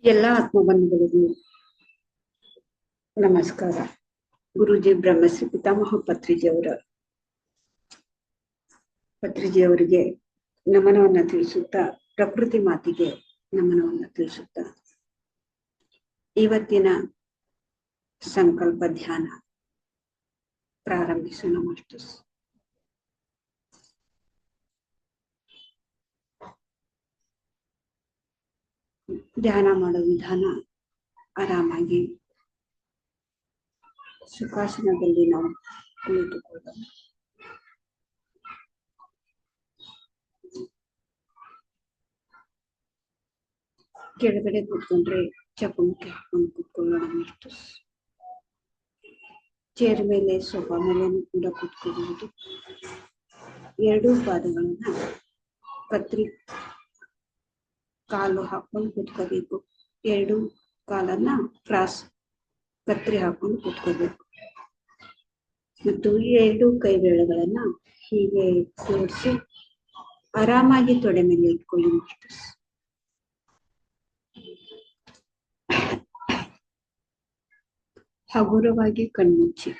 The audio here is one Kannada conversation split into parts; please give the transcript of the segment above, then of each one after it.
ಎಲ್ಲ ಆತ್ಮಬಂಧುಗಳಿಗೂ ನಮಸ್ಕಾರ. ಗುರುಜಿ ಬ್ರಹ್ಮಶ್ರೀ ಪಿತಾಮಹ ಪತ್ರಿಜಿಯವರಿಗೆ ನಮನವನ್ನ ತಿಳಿಸುತ್ತಾ, ಪ್ರಕೃತಿ ಮಾತಿಗೆ ನಮನವನ್ನ ತಿಳಿಸುತ್ತಾ ಇವತ್ತಿನ ಸಂಕಲ್ಪ ಧ್ಯಾನ ಪ್ರಾರಂಭಿಸೋಣ. ಮಾಸ್ಟರ್ಸ್, ಧ್ಯಾನ ಮಾಡೋ ವಿಧಾನ ಆರಾಮಾಗಿ ಸುಖಾಸನದಲ್ಲಿ ನಾವು ಕುಳಿತುಕೊಳ್ಳೋಣ. ಕೆಳಗಡೆ ಕೂತ್ಕೊಂಡ್ರೆ ಚಪ್ಪಮುಖಿ ಹಾಕೊಂಡು ಕೂತ್ಕೊಳ್ಳೋಣ. ಮಾಸ್ಟರ್ಸ್, ಚೇರ್ ಮೇಲೆ ಸೋಫಾ ಮೇಲೆ ಕೂಡ ಕೂತ್ಕೋಬಹುದು. ಎರಡೂ ಪಾದಗಳನ್ನ ಕಾಲು ಹಾಕೊಂಡು ಕೂತ್ಕೋಬೇಕು. ಎರಡು ಕಾಲನ್ನ ಕ್ರಾಸ್ ಕತ್ರಿ ಹಾಕೊಂಡು ಕೂತ್ಕೋಬೇಕು. ಮತ್ತು ಈ ಎರಡು ಕೈ ಬೆರಳುಗಳನ್ನ ಹೀಗೆ ಜೋಡಿಸಿ ಆರಾಮಾಗಿ ತೊಡೆ ಮೇಲೆ ಇಟ್ಕೊಳ್ಳಿ. ಮಾಸ್ಟರ್ಸ್, ಹಗುರವಾಗಿ ಕಣ್ಮುಚ್ಚಿ.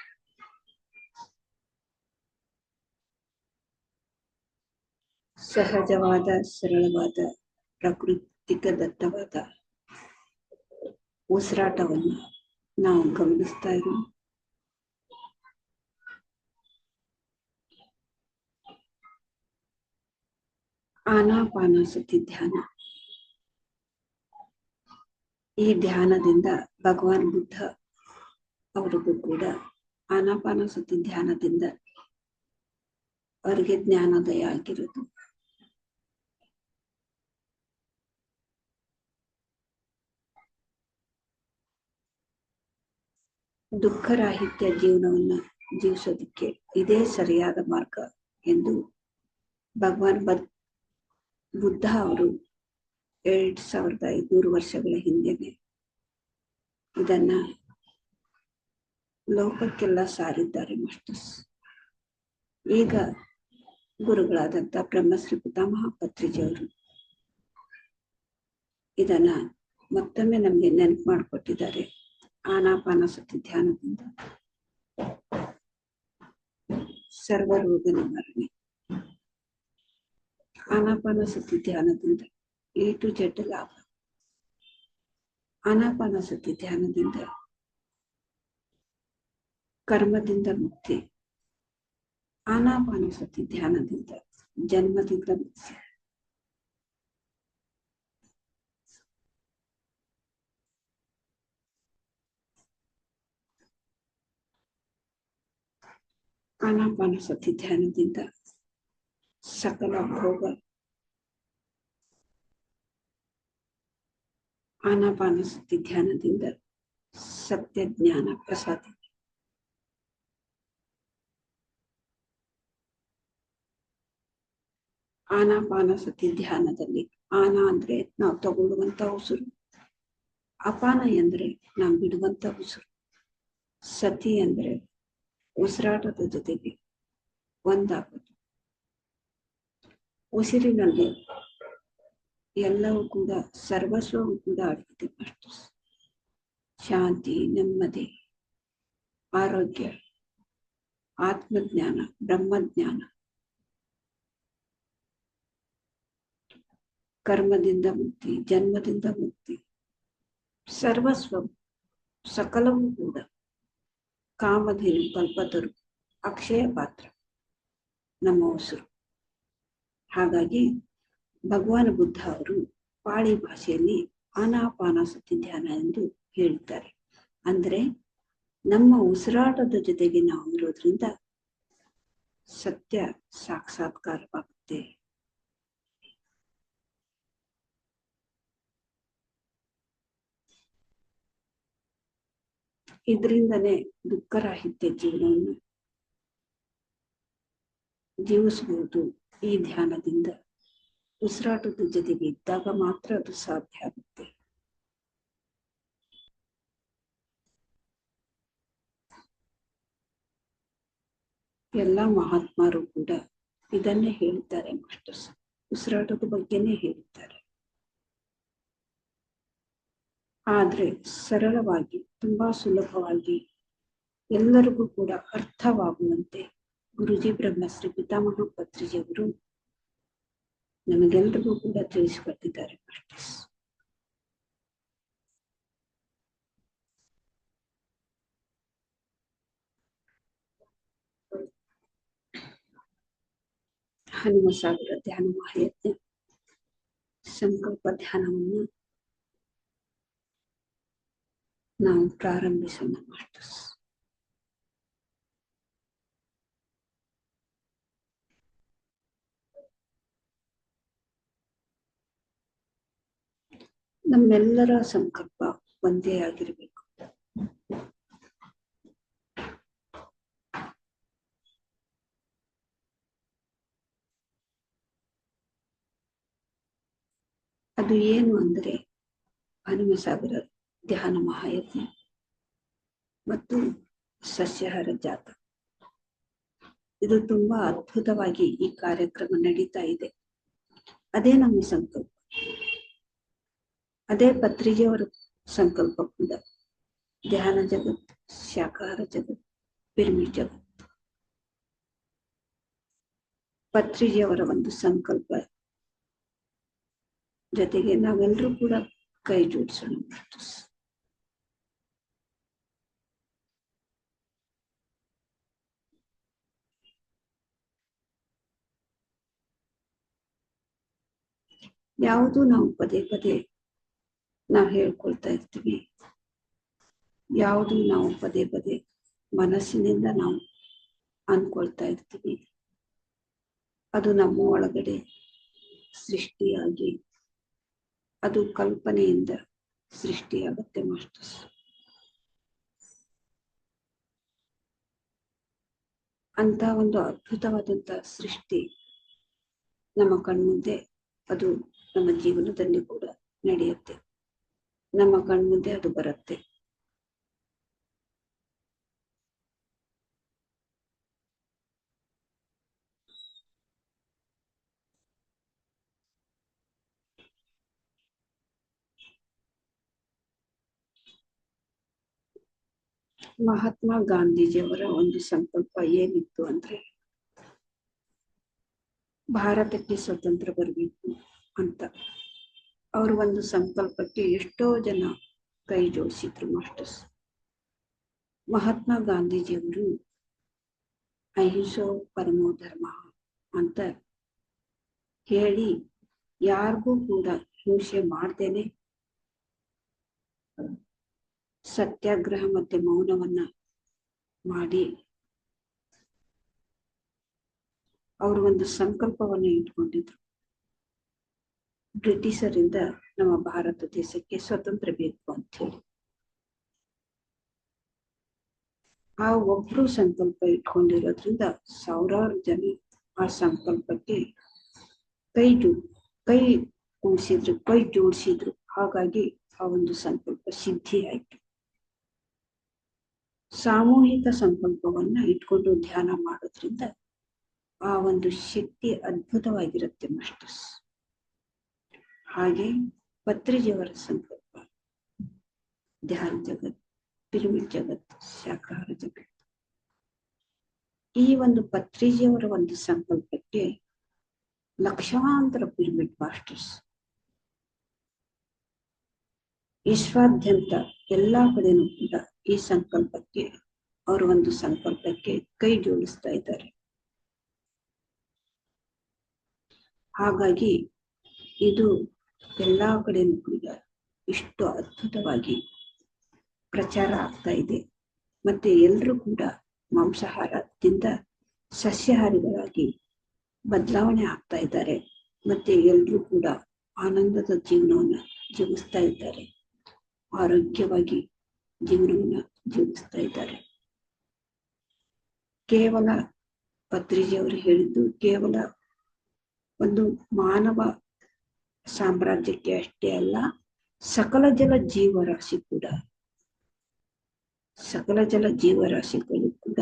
ಸಹಜವಾದ, ಸರಳವಾದ, ಪ್ರಾಕೃತಿಕ ದತ್ತವಾದ ಉಸಿರಾಟವನ್ನು ನಾವು ಗಮನಿಸ್ತಾ ಇರೋಣ. ಆನಾಪಾನಸತಿ ಧ್ಯಾನ. ಈ ಧ್ಯಾನದಿಂದ ಭಗವಾನ್ ಬುದ್ಧ ಅವರಿಗೂ ಕೂಡ ಆನಾಪಾನಸತಿ ಧ್ಯಾನದಿಂದ ಅವರಿಗೆ ಜ್ಞಾನೋದಯ ಆಗಿರೋದು. ದುಃಖರಾಹಿತ್ಯ ಜೀವನವನ್ನ ಜೀವಿಸೋದಕ್ಕೆ ಇದೇ ಸರಿಯಾದ ಮಾರ್ಗ ಎಂದು ಭಗವಾನ್ ಬುದ್ಧ ಅವರು 2500 ವರ್ಷಗಳ ಹಿಂದೆನೆ ಇದನ್ನ ಲೋಕಕ್ಕೆಲ್ಲ ಸಾರಿದ್ದಾರೆ. ಮಾಸ್ಟರ್ಸ್, ಈಗ ಗುರುಗಳಾದಂಥ ಬ್ರಹ್ಮಶ್ರೀ ಪಿತಾಮಹ ಪತ್ರಿಜಿಯವರು ಇದನ್ನ ಮತ್ತೊಮ್ಮೆ ನಮ್ಗೆ ನೆನಪು ಮಾಡಿಕೊಟ್ಟಿದ್ದಾರೆ. ಆನಾಪಾನಸತಿ ಧ್ಯಾನದಿಂದ ಸರ್ವರೋಗ ನಿವಾರಣೆ. ಆನಾಪಾನಸತಿ ಧ್ಯಾನದಿಂದ A to Z ಲಾಭ. ಆನಾಪಾನಸತಿ ಧ್ಯಾನದಿಂದ ಕರ್ಮದಿಂದ ಮುಕ್ತಿ. ಆನಾಪಾನಸತಿ ಧ್ಯಾನದಿಂದ ಜನ್ಮದಿಂದ ಮುಕ್ತಿ. ಆನಾಪಾನಸತಿ ಧ್ಯಾನದಿಂದ ಸಕಲ ಭೋಗ. ಆನಾಪಾನಸತಿ ಧ್ಯಾನದಿಂದ ಸತ್ಯ ಜ್ಞಾನ ಪ್ರಸಾದ. ಆನಾಪಾನಸತಿ ಧ್ಯಾನದಲ್ಲಿ ಆನ ಅಂದ್ರೆ ನಾವು ತಗೊಳ್ಳುವಂತ ಉಸಿರು, ಅಪಾನ ಎಂದ್ರೆ ನಾವು ಬಿಡುವಂತ ಉಸಿರು, ಸತಿ ಅಂದ್ರೆ ಉಸಿರಾಟದ ಜೊತೆಗೆ ಒಂದಾಗೋದು. ಉಸಿರಿನಲ್ಲಿ ಎಲ್ಲವೂ ಕೂಡ ಸರ್ವಸ್ವವೂ ಕೂಡ ಅಡಗಿದೆ. ಮಾಸ್ಟರ್ಸ್, ಶಾಂತಿ, ನೆಮ್ಮದಿ, ಆರೋಗ್ಯ, ಆತ್ಮಜ್ಞಾನ, ಬ್ರಹ್ಮಜ್ಞಾನ, ಕರ್ಮದಿಂದ ಮುಕ್ತಿ, ಜನ್ಮದಿಂದ ಮುಕ್ತಿ, ಸರ್ವಸ್ವ ಸಕಲವೂ ಕೂಡ ಕಾಮಧೇನು, ಕಲ್ಪತರು, ಅಕ್ಷಯ ಪಾತ್ರ ನಮ್ಮ ಉಸಿರು. ಹಾಗಾಗಿ ಭಗವಾನ್ ಬುದ್ಧ ಅವರು ಪಾಳಿ ಭಾಷೆಯಲ್ಲಿ ಆನಾಪಾನಸತಿ ಧ್ಯಾನ ಎಂದು ಹೇಳಿದ್ದಾರೆ. ಅಂದ್ರೆ ನಮ್ಮ ಉಸಿರಾಟದ ಜೊತೆಗೆ ನಾವು ಇರೋದ್ರಿಂದ ಸತ್ಯ ಸಾಕ್ಷಾತ್ಕಾರವಾಗುತ್ತೆ. ಇದರಿಂದನೇ ದುಃಖರಾಹಿತ್ಯ ಜೀವನವನ್ನು ಜೀವಿಸಬಹುದು. ಈ ಧ್ಯಾನದಿಂದ ಉಸಿರಾಟದ ಜೊತೆಗೆ ಇದ್ದಾಗ ಮಾತ್ರ ಅದು ಸಾಧ್ಯ ಆಗುತ್ತೆ. ಎಲ್ಲ ಮಹಾತ್ಮರು ಕೂಡ ಇದನ್ನೇ ಹೇಳಿದ್ದಾರೆ. ಮಾಸ್ಟರ್ಸ್, ಉಸಿರಾಟದ ಬಗ್ಗೆನೇ ಹೇಳಿದ್ದಾರೆ. ಆದ್ರೆ ಸರಳವಾಗಿ ತುಂಬಾ ಸುಲಭವಾಗಿ ಎಲ್ಲರಿಗೂ ಕೂಡ ಅರ್ಥವಾಗುವಂತೆ ಗುರುಜಿ ಬ್ರಹ್ಮಶ್ರೀ ಪಿತಾಮಹ ಪತ್ರಿಜಿಯವರು ನಮಗೆಲ್ಲರಿಗೂ ಕೂಡ ತಿಳಿಸಿಕೊಟ್ಟಿದ್ದಾರೆ ಪ್ರಾಕ್ಟೀಸ್. ಹನುಮ ಸಾಗರ ಧ್ಯಾನ ಮಹಾಯಜ್ಞ ಸಂಕಲ್ಪ ಧ್ಯಾನವನ್ನು ನಾವು ಪ್ರಾರಂಭಿಸೋಣ ಮಾಸ್ಟರ್ಸ್. ನಮ್ಮೆಲ್ಲರ ಸಂಕಲ್ಪ ಒಂದೇ ಆಗಿರಬೇಕು. ಅದು ಏನು ಅಂದರೆ ಹನುಮಸಾಗರ ಧ್ಯಾನ ಮಹಾಯಜ್ಞ ಮತ್ತು ಸಸ್ಯಾಹಾರ ಜಾತ. ಇದು ತುಂಬಾ ಅದ್ಭುತವಾಗಿ ಈ ಕಾರ್ಯಕ್ರಮ ನಡೀತಾ ಇದೆ. ಅದೇ ನಮ್ಮ ಸಂಕಲ್ಪ, ಅದೇ ಪತ್ರಿಜಿಯವರ ಸಂಕಲ್ಪ ಕೂಡ. ಧ್ಯಾನ ಜಗತ್, ಶಾಕಾಹಾರ ಜಗತ್, ಪಿರಮಿಡ್ ಜಗತ್. ಪತ್ರಿಜಿಯವರ ಒಂದು ಸಂಕಲ್ಪ ಜೊತೆಗೆ ನಾವೆಲ್ಲರೂ ಕೂಡ ಕೈ ಜೋಡಿಸೋಣ. ಯಾವುದು ನಾವು ಪದೇ ಪದೇ ನಾವು ಹೇಳ್ಕೊಳ್ತಾ ಇರ್ತೀವಿ, ಯಾವುದು ನಾವು ಪದೇ ಪದೇ ಮನಸ್ಸಿನಿಂದ ನಾವು ಅನ್ಕೊಳ್ತಾ ಇರ್ತೀವಿ, ಅದು ನಮ್ಮ ಒಳಗಡೆ ಸೃಷ್ಟಿಯಾಗಿ ಅದು ಕಲ್ಪನೆಯಿಂದ ಸೃಷ್ಟಿಯಾಗುತ್ತೆ ಮಾಸ್ಟರ್ಸ್. ಅಂತ ಒಂದು ಅದ್ಭುತವಾದಂತಹ ಸೃಷ್ಟಿ ನಮ್ಮ ಕಣ್ಮುಂದೆ, ಅದು ನಮ್ಮ ಜೀವನದಲ್ಲಿ ಕೂಡ ನಡೆಯುತ್ತೆ. ನಮ್ಮ ಕಣ್ಮುಂದೆ ಅದು ಬರುತ್ತೆ. ಮಹಾತ್ಮ ಗಾಂಧೀಜಿಯವರ ಒಂದು ಸಂಕಲ್ಪ ಏನಿತ್ತು ಅಂದ್ರೆ, ಭಾರತಕ್ಕೆ ಸ್ವತಂತ್ರ ಬರಬೇಕು ಅಂತ. ಅವರು ಒಂದು ಸಂಕಲ್ಪಕ್ಕೆ ಎಷ್ಟೋ ಜನ ಕೈ ಜೋಡಿಸಿದ್ರು ಮಾಸ್ಟರ್ಸ್. ಮಹಾತ್ಮ ಗಾಂಧೀಜಿಯವರು ಅಹಿಂಸೋ ಪರಮೋ ಧರ್ಮ ಅಂತ ಹೇಳಿ ಯಾರಿಗೂ ಕೂಡ ಹಿಂಸೆ ಮಾಡ್ದೇನೆ ಸತ್ಯಾಗ್ರಹ ಮತ್ತೆ ಮೌನವನ್ನ ಮಾಡಿ ಅವರು ಒಂದು ಸಂಕಲ್ಪವನ್ನು ಇಟ್ಕೊಂಡಿದ್ರು. ಬ್ರಿಟಿಷರಿಂದ ನಮ್ಮ ಭಾರತ ದೇಶಕ್ಕೆ ಸ್ವತಂತ್ರ ಬೇಕು ಅಂತ ಹೇಳಿ. ಆ ಒಬ್ರು ಸಂಕಲ್ಪ ಇಟ್ಕೊಂಡಿರೋದ್ರಿಂದ ಸಾವಿರಾರು ಜನ ಆ ಸಂಕಲ್ಪಕ್ಕೆ ಕೈ ಜೋಡಿಸಿದ್ರು. ಹಾಗಾಗಿ ಆ ಒಂದು ಸಂಕಲ್ಪ ಸಿದ್ಧಿ ಆಯ್ತು. ಸಾಮೂಹಿಕ ಸಂಕಲ್ಪವನ್ನ ಇಟ್ಕೊಂಡು ಧ್ಯಾನ ಮಾಡೋದ್ರಿಂದ ಆ ಒಂದು ಶಕ್ತಿ ಅದ್ಭುತವಾಗಿರುತ್ತೆ ಮಾಸ್ಟರ್ಸ್. ಹಾಗೆ ಪತ್ರಿಜಿಯವರ ಸಂಕಲ್ಪ ಧ್ಯಾನ ಜಗತ್, ಪಿರಮಿಡ್ ಜಗತ್, ಶಾಕಾಹಾರ ಜಗತ್. ಈ ಒಂದು ಪತ್ರಿಜಿಯವರ ಒಂದು ಸಂಕಲ್ಪಕ್ಕೆ ಲಕ್ಷಾಂತರ ಪಿರಮಿಡ್ ಮಾಸ್ಟರ್ಸ್ ವಿಶ್ವಾದ್ಯಂತ ಎಲ್ಲಾ ಕಡೆನೂ ಕೂಡ ಈ ಸಂಕಲ್ಪಕ್ಕೆ, ಅವರ ಒಂದು ಸಂಕಲ್ಪಕ್ಕೆ ಕೈ ಜೋಡಿಸ್ತಾ ಇದ್ದಾರೆ. ಹಾಗಾಗಿ ಇದು ಎಲ್ಲಾ ಕಡೆನೂ ಕೂಡ ಇಷ್ಟು ಅದ್ಭುತವಾಗಿ ಪ್ರಚಾರ ಆಗ್ತಾ ಇದೆ. ಮತ್ತೆ ಎಲ್ಲರೂ ಕೂಡ ಮಾಂಸಾಹಾರದಿಂದ ಸಸ್ಯಾಹಾರಿಗಳಾಗಿ ಬದಲಾವಣೆ ಆಗ್ತಾ ಇದ್ದಾರೆ. ಮತ್ತೆ ಎಲ್ಲರೂ ಕೂಡ ಆನಂದದ ಜೀವನವನ್ನ ಜೀವಿಸ್ತಾ ಇದ್ದಾರೆ, ಆರೋಗ್ಯವಾಗಿ ಜೀವನವನ್ನ ಜೀವಿಸ್ತಾ ಇದ್ದಾರೆ. ಕೇವಲ ಪತ್ರಿಜಿಯವರು ಹೇಳಿದ್ದು ಕೇವಲ ಒಂದು ಮಾನವ ಸಾಮ್ರಾಜ್ಯಕ್ಕೆ ಅಷ್ಟೇ ಅಲ್ಲ, ಸಕಲ ಜಲ ಜೀವರಾಶಿ ಕೂಡ, ಸಕಲ ಜಲ ಜೀವರಾಶಿಗಳು ಕೂಡ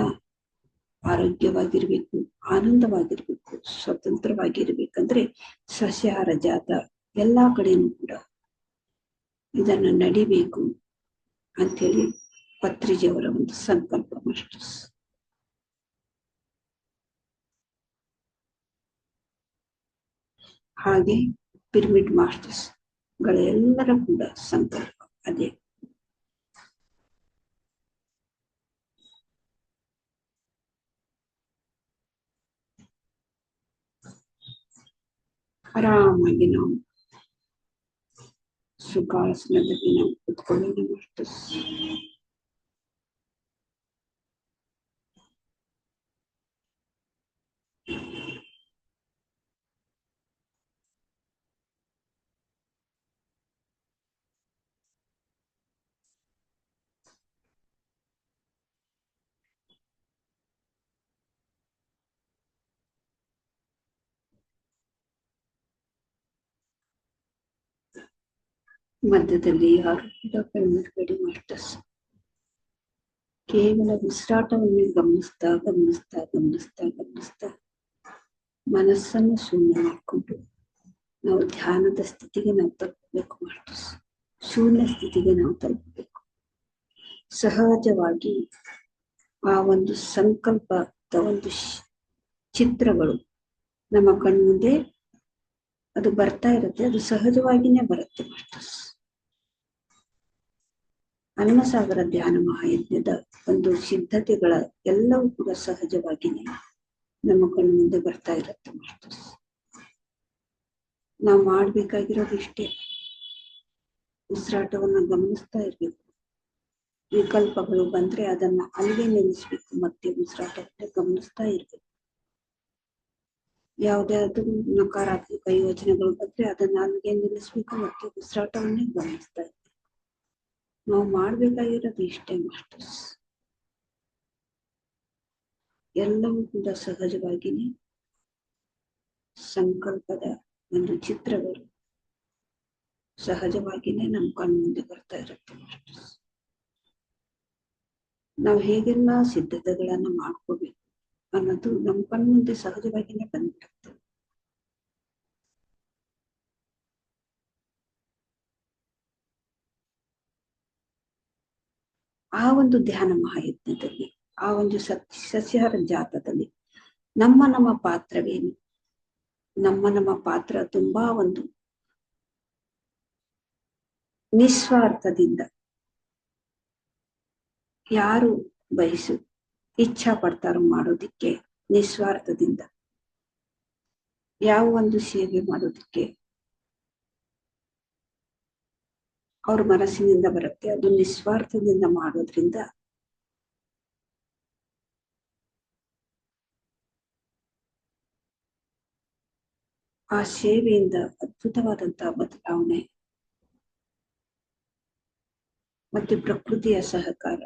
ಆರೋಗ್ಯವಾಗಿರ್ಬೇಕು, ಆನಂದವಾಗಿರ್ಬೇಕು, ಸ್ವತಂತ್ರವಾಗಿರ್ಬೇಕಂದ್ರೆ ಸಸ್ಯಾಹಾರ ಜಾತ ಎಲ್ಲಾ ಕಡೆನೂ ಕೂಡ ಇದನ್ನು ನಡಿಬೇಕು ಅಂತೇಳಿ ಪತ್ರಿಜಿಯವರ ಒಂದು ಸಂಕಲ್ಪ ಮಾಸ್ಟರ್ಸ್. ಹಾಗೆ ಪಿರಮಿಡ್ ಮಾಸ್ಟರ್ಸ್ ಗಳೆಲ್ಲರ ಕೂಡ ಸಂಕಲ್ಪ ಅದೇ. ಆರಾಮಾಗಿ ನಾವು ಸುಖಾಸನದಲ್ಲಿ ನಾವು ಕುತ್ಕೊಳ್ಳೋಣ ಮಾಸ್ಟರ್ಸ್. ಮಧ್ಯದಲ್ಲಿ ಯಾರು ಕೂಡ ಕಣ್ಣಿರಬೇಡಿ ಮಾಸ್ಟರ್ಸ್. ಕೇವಲ ಉಸಿರಾಟವನ್ನು ಗಮನಿಸ್ತಾ ಗಮನಿಸ್ತಾ ಗಮನಿಸ್ತಾ ಗಮನಿಸ್ತಾ ಮನಸ್ಸನ್ನು ಶೂನ್ಯ ಮಾಡಿಕೊಂಡು ನಾವು ಧ್ಯಾನದ ಸ್ಥಿತಿಗೆ ನಾವು ತಲುಪಬೇಕು ಮಾಸ್ಟರ್ಸ್. ಶೂನ್ಯ ಸ್ಥಿತಿಗೆ ನಾವು ತಲುಪಬೇಕು. ಸಹಜವಾಗಿ ಆ ಒಂದು ಸಂಕಲ್ಪದ ಒಂದು ಚಿತ್ರಗಳು ನಮ್ಮ ಕಣ್ಮುಂದೆ ಅದು ಬರ್ತಾ ಇರುತ್ತೆ. ಅದು ಸಹಜವಾಗಿನೇ ಬರುತ್ತೆ ಮಾಸ್ಟರ್ಸ್. ಅನ್ನಸಾಗರ ಧ್ಯಾನ ಮಹಾಯಜ್ಞದ ಒಂದು ಸಿದ್ಧತೆಗಳ ಎಲ್ಲವೂ ಕೂಡ ಸಹಜವಾಗಿನೇ ನಮ್ಮ ಕಣ್ಣು ಮುಂದೆ ಬರ್ತಾ ಇರುತ್ತೆ ಮಾಸ್ಟರ್ಸ್. ನಾವು ಮಾಡ್ಬೇಕಾಗಿರೋದು ಇಷ್ಟೇ, ಉಸಿರಾಟವನ್ನ ಗಮನಿಸ್ತಾ ಇರ್ಬೇಕು. ವಿಕಲ್ಪಗಳು ಬಂದ್ರೆ ಅದನ್ನ ಅಲ್ಲಿಗೆ ನಿಲ್ಲಿಸ್ಬೇಕು. ಮತ್ತೆ ಉಸಿರಾಟವನ್ನ ಗಮನಿಸ್ತಾ ಇರ್ಬೇಕು. ಯಾವುದಾದ್ರೂ ನಕಾರಾತ್ಮಕ ಯೋಚನೆಗಳು ಬಂದ್ರೆ ಅದನ್ನ ಅಲ್ಲಿಗೆ ನಿಲ್ಲಿಸ್ಬೇಕು. ಮತ್ತೆ ಉಸಿರಾಟವನ್ನೇ ಗಮನಿಸ್ತಾ ಇರ್ಬೇಕು. ನಾವು ಮಾಡ್ಬೇಕಾಗಿರೋದು ಇಷ್ಟೇ ಮಾಸ್ಟರ್ಸ್. ಎಲ್ಲವೂ ಕೂಡ ಸಹಜವಾಗಿನೇ ಸಂಕಲ್ಪದ ಒಂದು ಚಿತ್ರಗಳು ಸಹಜವಾಗಿನೇ ನಮ್ಮ ಕಣ್ಣು ಮುಂದೆ ಬರ್ತಾ ಇರುತ್ತೆ ಮಾಸ್ಟರ್ಸ್. ನಾವು ಹೇಗೆಲ್ಲ ಸಿದ್ಧತೆಗಳನ್ನ ಮಾಡ್ಕೋಬೇಕು ಅನ್ನೋದು ನಮ್ಮ ಕಣ್ಣು ಮುಂದೆ ಸಹಜವಾಗಿನೇ ಬಂದ್ಬಿಡುತ್ತೆ. ಆ ಒಂದು ಧ್ಯಾನ ಮಹಾಯಜ್ಞದಲ್ಲಿ, ಆ ಒಂದು ಸಸ್ಯಾಹಾರ ಜಾತದಲ್ಲಿ ನಮ್ಮ ಪಾತ್ರವೇನು? ನಮ್ಮ ಪಾತ್ರ ತುಂಬಾ ಒಂದು ನಿಸ್ವಾರ್ಥದಿಂದ, ಯಾರು ಇಚ್ಛಾ ಪಡ್ತಾರೋ ಮಾಡೋದಿಕ್ಕೆ ನಿಸ್ವಾರ್ಥದಿಂದ, ಯಾವ ಒಂದು ಸೇವೆ ಮಾಡೋದಿಕ್ಕೆ ಅವ್ರ ಮನಸ್ಸಿನಿಂದ ಬರುತ್ತೆ, ಅದು ನಿಸ್ವಾರ್ಥದಿಂದ ಮಾಡೋದ್ರಿಂದ ಆ ಸೇವೆಯಿಂದ ಅದ್ಭುತವಾದಂತಹ ಬದಲಾವಣೆ ಮತ್ತೆ ಪ್ರಕೃತಿಯ ಸಹಕಾರ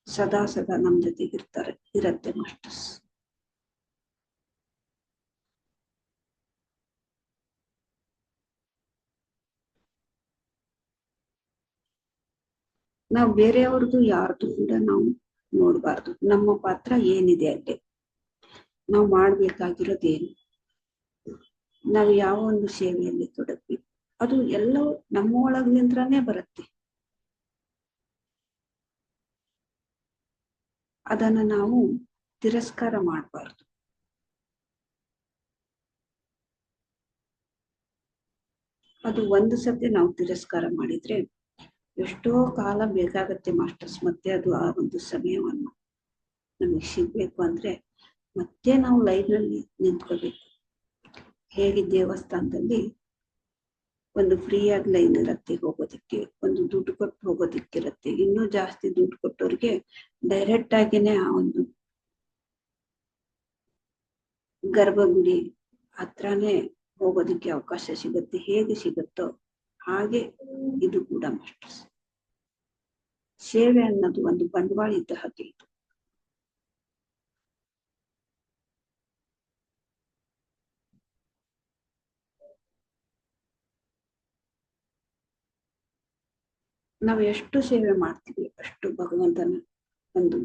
ಸದಾ ನಮ್ಮ ಜೊತೆಗೆ ಇರತ್ತೆ ಮಾಸ್ಟರ್ಸ್. ನಾವು ಬೇರೆಯವ್ರದ್ದು ಯಾರ್ದು ಕೂಡ ನಾವು ನೋಡ್ಬಾರ್ದು. ನಮ್ಮ ಪಾತ್ರ ಏನಿದೆ ಅಲ್ಲಿ, ನಾವು ಮಾಡ್ಬೇಕಾಗಿರೋದೇನು, ನಾವು ಯಾವ ಒಂದು ಸೇವೆಯಲ್ಲಿ ತೊಡಗ್ಬೇಕು, ಅದು ಎಲ್ಲವೂ ನಮ್ಮ ಒಳಗಿನಿಂದನೇ ಬರುತ್ತೆ. ಅದನ್ನ ನಾವು ತಿರಸ್ಕಾರ ಮಾಡಬಾರ್ದು. ಅದು ಒಂದು ಸತಿ ನಾವು ತಿರಸ್ಕಾರ ಮಾಡಿದ್ರೆ ಎಷ್ಟೋ ಕಾಲ ಬೇಕಾಗತ್ತೆ ಮಾಸ್ಟರ್ಸ್. ಮತ್ತೆ ಅದು ಆ ಒಂದು ಸಮಯವನ್ನು ನಮಗೆ ಸಿಗ್ಬೇಕು ಅಂದ್ರೆ ಮತ್ತೆ ನಾವು ಲೈನ್ನಲ್ಲಿ ನಿಂತ್ಕೋಬೇಕು. ಹೇಗೆ ದೇವಸ್ಥಾನದಲ್ಲಿ ಒಂದು ಫ್ರೀಯಾಗಿ ಲೈನ್ ಇರತ್ತೆ ಹೋಗೋದಿಕ್ಕೆ, ಒಂದು ದುಡ್ಡು ಕೊಟ್ಟು ಹೋಗೋದಿಕ್ಕಿರತ್ತೆ. ಇನ್ನೂ ಜಾಸ್ತಿ ದುಡ್ಡು ಕೊಟ್ಟವ್ರಿಗೆ ಡೈರೆಕ್ಟ್ ಆಗಿನೇ ಆ ಒಂದು ಗರ್ಭಗುಡಿ ಹತ್ರನೇ ಹೋಗೋದಿಕ್ಕೆ ಅವಕಾಶ ಸಿಗುತ್ತೆ. ಹೇಗೆ ಸಿಗುತ್ತೋ ಹಾಗೆ ಇದು ಕೂಡ ಮಾಸ್ಟರ್ಸ್. ಸೇವೆ ಅನ್ನೋದು ಒಂದು ಬಂಡವಾಳ ಇದ್ದ ಹಾಗೆ ಇದು. ನಾವು ಎಷ್ಟು ಸೇವೆ ಮಾಡ್ತೀವಿ ಅಷ್ಟು ಭಗವಂತನ ಒಂದು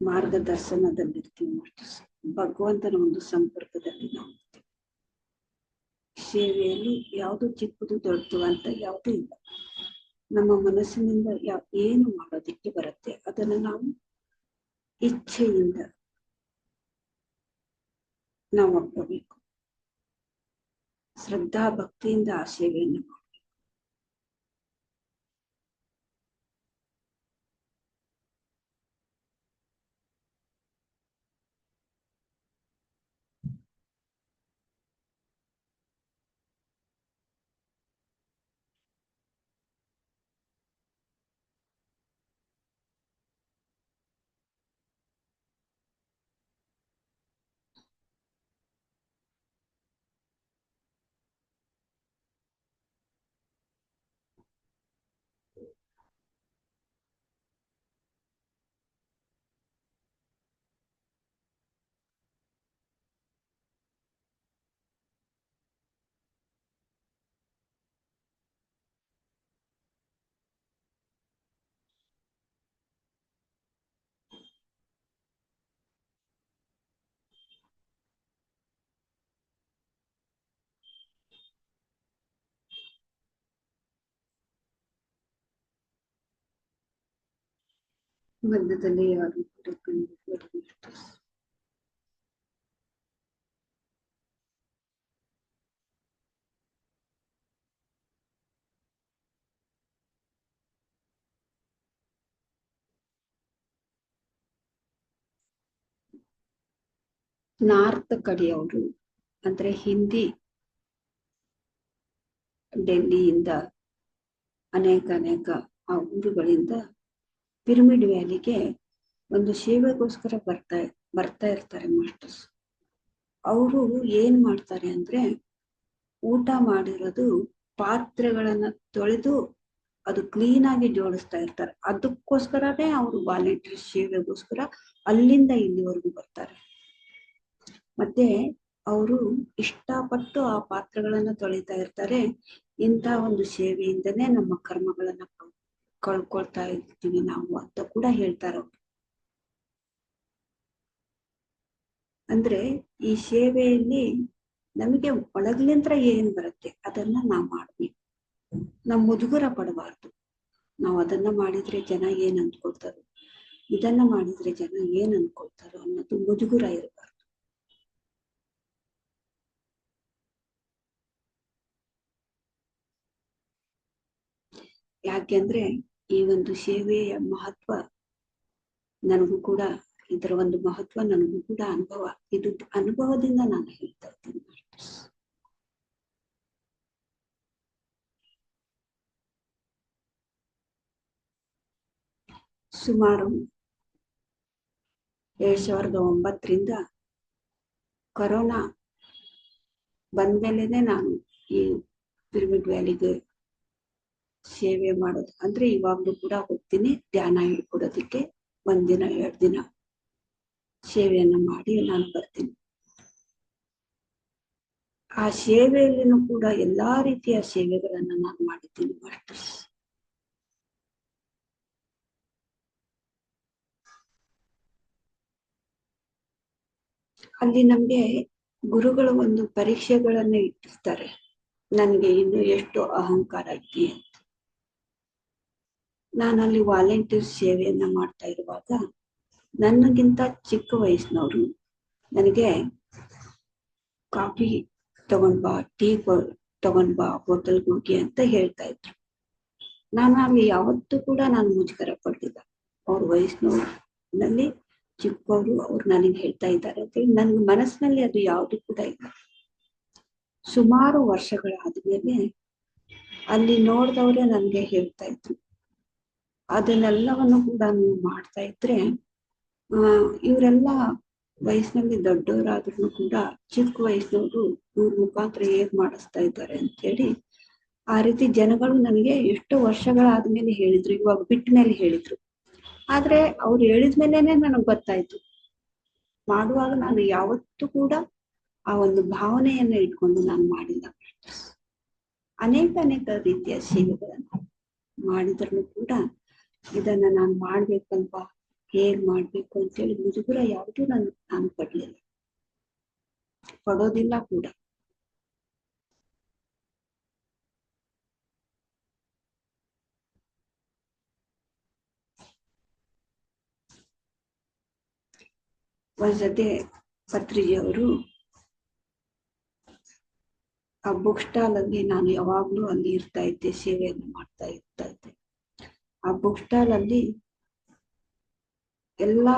ಮಾರ್ಗದರ್ಶನದಲ್ಲಿರ್ತೀವಿ ಮಾಸ್ಟರ್ಸ್. ಭಗವಂತನ ಒಂದು ಸಂಪರ್ಕದಲ್ಲಿ ನಾವು ಇರ್ತೀವಿ. ಸೇವೆಯಲ್ಲಿ ಯಾವುದು ಚಿಕ್ಕದು ದೊಡ್ಡದು ಅಂತ ಯಾವುದು ಇಲ್ಲ. ನಮ್ಮ ಮನಸ್ಸಿನಿಂದ ಏನು ಮಾಡೋದಿಕ್ಕೆ ಬರುತ್ತೆ ಅದನ್ನು ನಾವು ಇಚ್ಛೆಯಿಂದ ನಾವು ಒಪ್ಪಬೇಕು. ಶ್ರದ್ಧಾ ಭಕ್ತಿಯಿಂದ ಆ ಸೇವೆಯನ್ನು ಮಾಡಿ. ಮಧ್ಯದಲ್ಲಿ ಯಾರು ನಾರ್ತ್ ಕಡೆಯವರು ಅಂದ್ರೆ ಹಿಂದಿ ಡೆಲ್ಲಿಯಿಂದ ಅನೇಕ ಆ ಊರುಗಳಿಂದ ಪಿರಮಿಡ್ ವ್ಯಾಲಿಗೆ ಒಂದು ಸೇವೆಗೋಸ್ಕರ ಬರ್ತಾ ಇರ್ತಾರೆ ಮಾಸ್ಟರ್ಸ್. ಅವರು ಏನ್ ಮಾಡ್ತಾರೆ ಅಂದ್ರೆ ಊಟ ಮಾಡಿರೋದು ಪಾತ್ರೆಗಳನ್ನ ತೊಳೆದು ಅದು ಕ್ಲೀನ್ ಆಗಿ ಜೋಡಿಸ್ತಾ ಇರ್ತಾರೆ. ಅದಕ್ಕೋಸ್ಕರನೇ ಅವರು ವಾಲಂಟಿಯರ್ ಸೇವೆಗೋಸ್ಕರ ಅಲ್ಲಿಂದ ಇಲ್ಲಿವರೆಗೂ ಬರ್ತಾರೆ. ಮತ್ತೆ ಅವರು ಇಷ್ಟಪಟ್ಟು ಆ ಪಾತ್ರೆಗಳನ್ನ ತೊಳಿತಾ ಇರ್ತಾರೆ. ಇಂಥ ಒಂದು ಸೇವೆಯಿಂದನೇ ನಮ್ಮ ಕರ್ಮಗಳನ್ನ ಕಳ್ಕೊಳ್ತಾ ಇರ್ತೀವಿ ನಾವು ಅಂತ ಕೂಡ ಹೇಳ್ತಾರೆ ಅವರು. ಅಂದ್ರೆ ಈ ಸೇವೆಯಲ್ಲಿ ನಮಗೆ ಒಳಗ್ಲಿಂತ್ರ ಏನ್ ಬರುತ್ತೆ ಅದನ್ನ ನಾವು ಮಾಡ್ಬೇಕು. ನಾವು ಮುಜುಗರ ಪಡಬಾರ್ದು. ನಾವು ಅದನ್ನ ಮಾಡಿದ್ರೆ ಜನ ಏನ್ ಅಂದ್ಕೊಳ್ತಾರೋ, ಇದನ್ನ ಮಾಡಿದ್ರೆ ಜನ ಏನ್ ಅನ್ಕೊಳ್ತಾರೋ ಅನ್ನೋದು ಮುಜುಗುರ ಇರಬಾರ್ದು. ಯಾಕೆಂದ್ರೆ ಈ ಒಂದು ಸೇವೆಯ ಮಹತ್ವ ನನಗೂ ಕೂಡ, ಇದರ ಒಂದು ಮಹತ್ವ ನನಗೂ ಕೂಡ ಅನುಭವ. ಇದು ಅನುಭವದಿಂದ ನಾನು ಹೇಳ್ತಾ ಇದ್ದೀನಿ. ಸುಮಾರು 2009ರಿಂದ ಕೊರೋನಾ ಬಂದ್ಮೇಲೆನೆ ನಾನು ಈ ಪಿರಮಿಡ್ ವ್ಯಾಲಿಗೆ ಸೇವೆ ಮಾಡೋದು. ಅಂದ್ರೆ ಇವಾಗ್ಲೂ ಕೂಡ ಹೋಗ್ತೀನಿ ಧ್ಯಾನ ಹೇಳ್ಕೊಡೋದಿಕ್ಕೆ. 1 ದಿನ 2 ದಿನ ಸೇವೆಯನ್ನ ಮಾಡಿ ನಾನು ಬರ್ತೀನಿ. ಆ ಸೇವೆಯಲ್ಲಿನೂ ಕೂಡ ಎಲ್ಲಾ ರೀತಿಯ ಸೇವೆಗಳನ್ನ ನಾನು ಮಾಡಿದ್ದೀನಿ ಮಾಸ್ಟರ್ಸ್. ಅಲ್ಲಿ ನಮ್ಗೆ ಗುರುಗಳು ಒಂದು ಪರೀಕ್ಷೆಗಳನ್ನ ಇಟ್ಟಿರ್ತಾರೆ. ನನ್ಗೆ ಇನ್ನು ಎಷ್ಟು ಅಹಂಕಾರ ಐತಿ ಅಂತ. ನಾನಲ್ಲಿ ವಾಲಂಟಿಯರ್ ಸೇವೆಯನ್ನ ಮಾಡ್ತಾ ಇರುವಾಗ ನನಗಿಂತ ಚಿಕ್ಕ ವಯಸ್ಸಿನವರು ನನಗೆ ಕಾಫಿ ತಗೊಂಡ್ ಬಾ, ಟೀ ತಗೊಂಡ್ ಬಾ, ಹೋಟೆಲ್ಗೆ ಹೋಗಿ ಅಂತ ಹೇಳ್ತಾ ಇದ್ರು. ನಾನು ಅಲ್ಲಿ ಯಾವತ್ತೂ ಕೂಡ ನಾನು ಮುಜುಗರ ಪಡ್ಲಿಲ್ಲ. ಅವ್ರ ವಯಸ್ಸಿನಲ್ಲಿ ಚಿಕ್ಕವರು ಅವ್ರು ನನಗೆ ಹೇಳ್ತಾ ಇದ್ದಾರೆ ಅಂತ ಹೇಳಿ ನನ್ಗೆ ಮನಸ್ಸಿನಲ್ಲಿ ಅದು ಯಾವುದು ಕೂಡ ಇಲ್ಲ. ಸುಮಾರು ವರ್ಷಗಳಾದ್ಮೇಲೆ ಅಲ್ಲಿ ನೋಡ್ದವ್ರೆ ನನ್ಗೆ ಹೇಳ್ತಾ ಇದ್ರು, ಅದನ್ನೆಲ್ಲವನ್ನು ಕೂಡ ನೀವು ಮಾಡ್ತಾ ಇದ್ರೆ ಇವರೆಲ್ಲ ವಯಸ್ಸಿನಲ್ಲಿ ದೊಡ್ಡವರಾದ್ರೂ ಕೂಡ ಚಿಕ್ಕ ವಯಸ್ಸಿನವರು ಇವ್ರ ಮುಖಾಂತರ ಹೇಗ್ ಮಾಡಿಸ್ತಾ ಇದ್ದಾರೆ ಅಂತ ಹೇಳಿ ಆ ರೀತಿ ಜನಗಳು ನನಗೆ ಎಷ್ಟೋ ವರ್ಷಗಳಾದ್ಮೇಲೆ ಹೇಳಿದ್ರು. ಇವಾಗ ಬಿಟ್ಟ ಮೇಲೆ ಹೇಳಿದ್ರು. ಆದ್ರೆ ಅವ್ರು ಹೇಳಿದ್ಮೇಲೆನೆ ನನಗ್ ಗೊತ್ತಾಯ್ತು. ಮಾಡುವಾಗ ನಾನು ಯಾವತ್ತೂ ಕೂಡ ಆ ಒಂದು ಭಾವನೆಯನ್ನ ಇಟ್ಕೊಂಡು ನಾನು ಮಾಡಿಲ್ಲ. ಅನೇಕ ರೀತಿಯ ಸೇವೆಗಳನ್ನ ಮಾಡಿದ್ರು ಕೂಡ ಇದನ್ನ ನಾನು ಮಾಡ್ಬೇಕಲ್ವಾ, ಹೇಗ್ ಮಾಡ್ಬೇಕು ಅಂತೇಳಿ ಮುಜುಗುರ ಯಾವುದು ನಾನು ಪಡ್ಲಿಲ್ಲ, ಪಡೋದಿಲ್ಲ ಕೂಡ. ಒಂದ್ಸತಿ ಪತ್ರಿಜಿಯವರು ಆ ಬುಕ್ ಸ್ಟಾಲ್ ಅಲ್ಲಿ, ನಾನು ಯಾವಾಗ್ಲೂ ಅಲ್ಲಿ ಇರ್ತಾ ಇದ್ದೆ, ಸೇವೆಯನ್ನು ಮಾಡ್ತಾ ಇರ್ತಾ ಇದ್ದೆ. ಆ ಬುಕ್ ಸ್ಟಾಲ್ ಅಲ್ಲಿ ಎಲ್ಲಾ